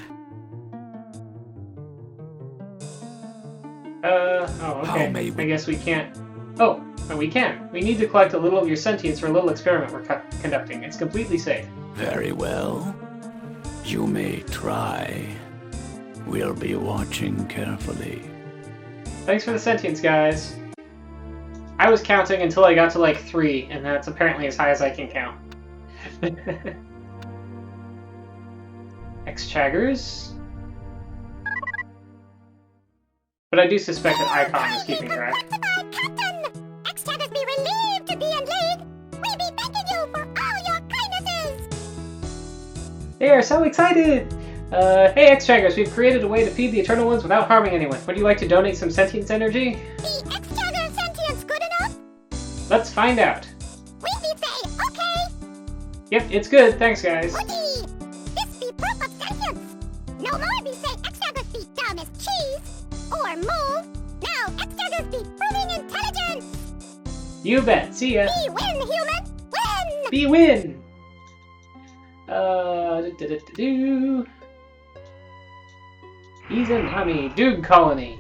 Oh, okay. I guess we can't. Oh, we can. We need to collect a little of your sentience for a little experiment we're conducting. It's completely safe. Very well. You may try. We'll be watching carefully. Thanks for the sentience, guys. I was counting until I got to like 3, and that's apparently as high as I can count. X-Chaggers. But I do suspect that Icon is keeping track. Captain! X-Chaggers be relieved to be in league! We be thanking you for all your kindnesses! They are so excited! Hey X-Chaggers, we've created a way to feed the Eternal Ones without harming anyone. Would you like to donate some sentience energy? The X-Chagger sentience good enough? Let's find out. We be say, okay! Yep, it's good. Thanks, guys. Woody! This be proof of sentience! No more be say X-Chaggers be dumb as cheese! Or move! Now X-Chaggers be proving intelligence! You bet. See ya. Be win, human! Win! Be win! He's in Nami, Doog Colony.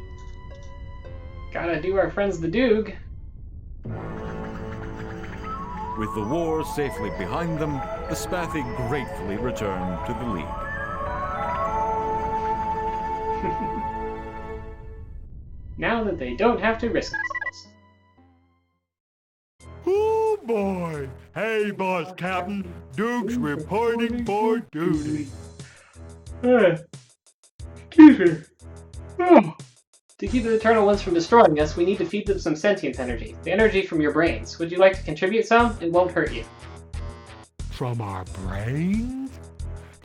Gotta do our friends the Doog. With the war safely behind them, the Spathi gratefully returned to the League. Now that they don't have to risk themselves. Oh boy! Hey, boss captain, Duke's reporting for duty. Excuse me. Oh. To keep the Eternal Ones from destroying us, we need to feed them some sentience energy. The energy from your brains. Would you like to contribute some? It won't hurt you. From our brains?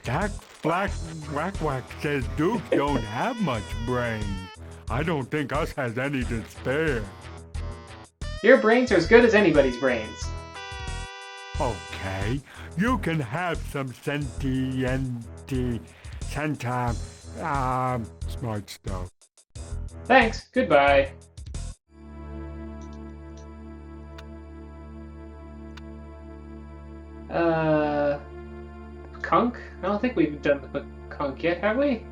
That Black Whack says Duke don't have much brains. I don't think us has any to spare. Your brains are as good as anybody's brains. Okay, you can have some smart stuff. Thanks, goodbye. Kunk? I don't think we've done the Kunk yet, have we?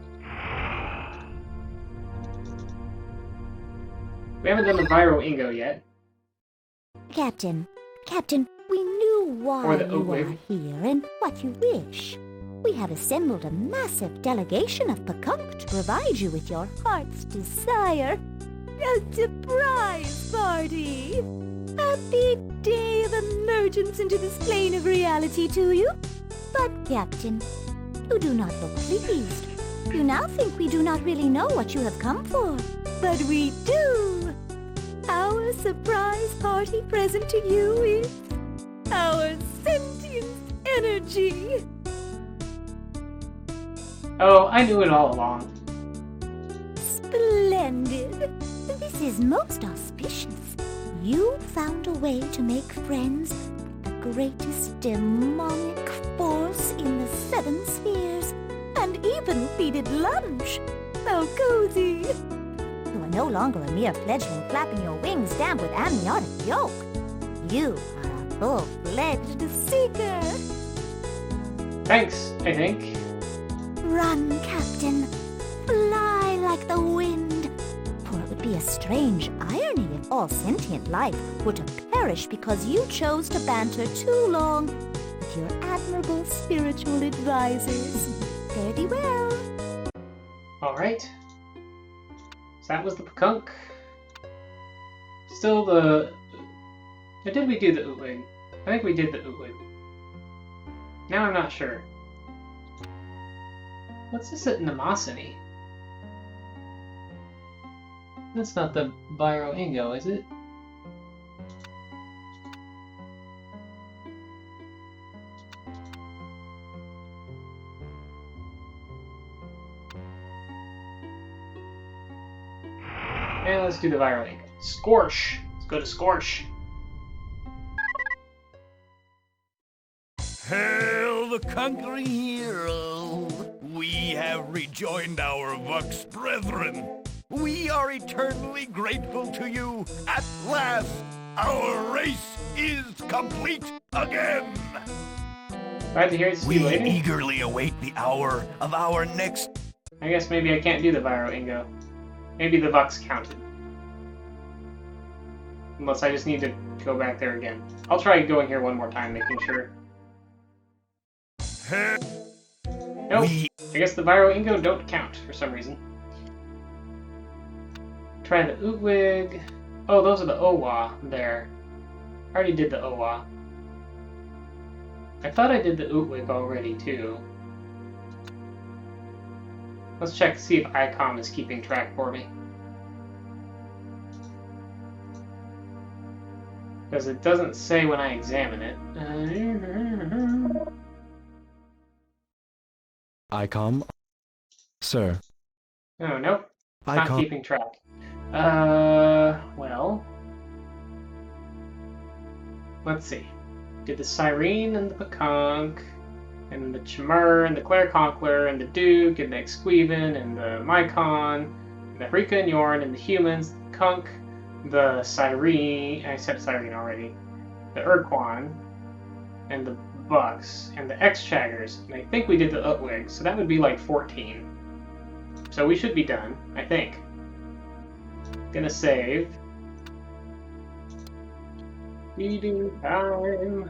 We haven't done the Viral Ingo yet. Captain, we knew why Or the you are Oatwave. here and what you wish. We have assembled a massive delegation of Pakunk to provide you with your heart's desire. A surprise party! Happy day of emergence into this plane of reality to you. But, Captain, you do not look pleased. You now think we do not really know what you have come for. But we do! Our surprise party present to you is our sentience energy! Oh, I knew it all along. Splendid! This is most auspicious. You found a way to make friends with the greatest demonic force in the 7 spheres, and even feeded lunch. How cozy! You are no longer a mere fledgling flapping your wings damp with amniotic yolk. You are a full-fledged seeker. Thanks, I think. Run, Captain. Fly like the wind. For it would be a strange irony if all sentient life were to perish because you chose to banter too long with your admirable spiritual advisors. Fare thee well. Alright. So that was the Pakunk. Still the... Or did we do the Ootwig? I think we did the Ootwig. Now I'm not sure. What's this at Nemosity? That's not the Viral Ingo, is it? And let's do the viral ink. Scorch. Let's go to Scorch. Hail the conquering hero! We have rejoined our Vux brethren. We are eternally grateful to you. At last, our race is complete again. Glad to hear it. We eagerly await the hour of our next. I guess maybe I can't do the Viro Ingo. Maybe the Vux counted. Unless I just need to go back there again. I'll try going here one more time, making sure. Nope. I guess the Viro Ingo don't count for some reason. Try the Ootwig. Oh, those are the Owa there. I already did the Owa. I thought I did the Ootwig already too. Let's check, see if ICOM is keeping track for me. Because it doesn't say when I examine it. ICOM? Sir. Oh, nope. Not ICOM. keeping track. Well. Let's see. Did the Cyrene and the Peconk, and the Chimera and the Claire Conqueror, and the Duke, and the Exqueven, and the Mycon, and the Hrika and Yorn, and the Humans, the Kunk, the Cyrene, I said Cyrene already, the Urquan, and the Bucks, and the X-Chaggers, and I think we did the Utwig, so that would be like 14. So we should be done, I think. Gonna save. Feeding time.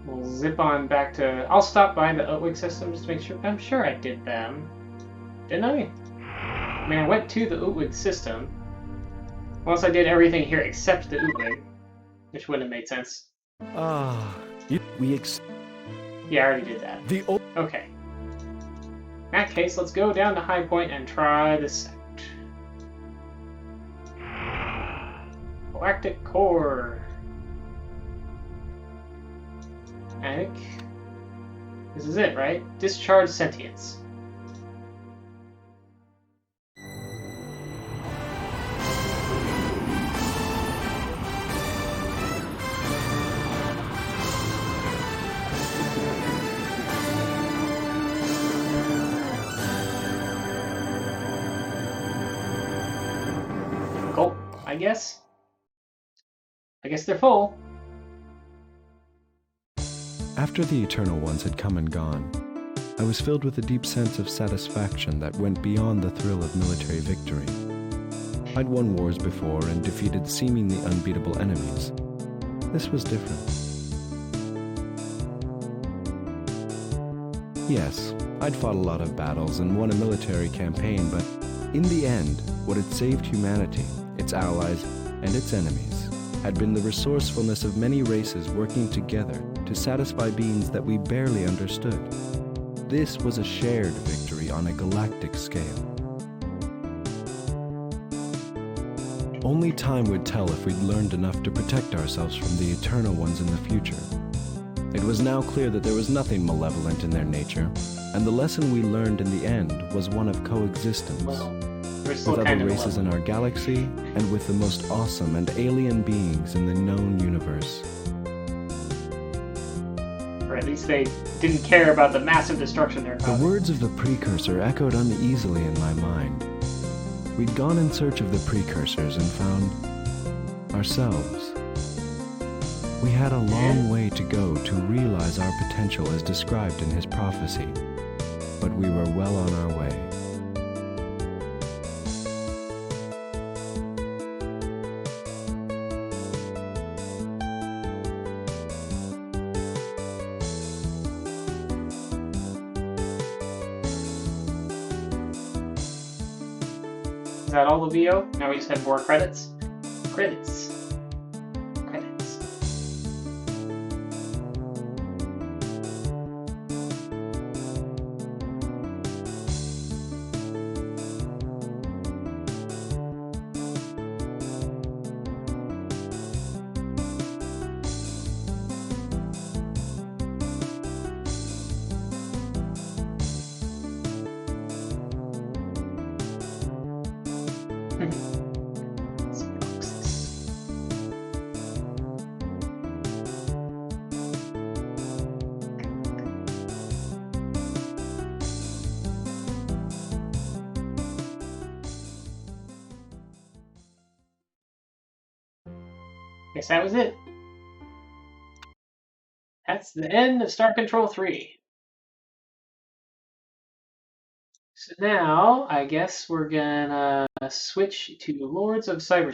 We'll zip on back to... I'll stop by the Utwig system just to make sure. I'm sure I did them. Didn't I? I mean, I went to the Utwig system. Unless I did everything here except the Utwig. Which wouldn't have made sense. Yeah, I already did that. Okay. In that case, let's go down to High Point and try this out. Galactic Core. I think this is it, right? Discharge Sentience. Gulp, I guess. I guess they're full. After the Eternal Ones had come and gone, I was filled with a deep sense of satisfaction that went beyond the thrill of military victory. I'd won wars before and defeated seemingly unbeatable enemies. This was different. Yes, I'd fought a lot of battles and won a military campaign, but in the end, what had saved humanity, its allies, and its enemies had been the resourcefulness of many races working together to satisfy beings that we barely understood. This was a shared victory on a galactic scale. Only time would tell if we'd learned enough to protect ourselves from the Eternal Ones in the future. It was now clear that there was nothing malevolent in their nature, and the lesson we learned in the end was one of coexistence. With other races in our galaxy, and with the most awesome and alien beings in the known universe. Or at least they didn't care about the massive destruction they're causing. The words of the Precursor echoed uneasily in my mind. We'd gone in search of the Precursors and found ourselves. We had a long way to go to realize our potential as described in his prophecy, but we were well on our way. Is that all the VO? Now we just have more credits? Credits. Credits. guess that was it. That's the end of Star Control 3. So now, I guess we're gonna switch to Lords of Cyberspace.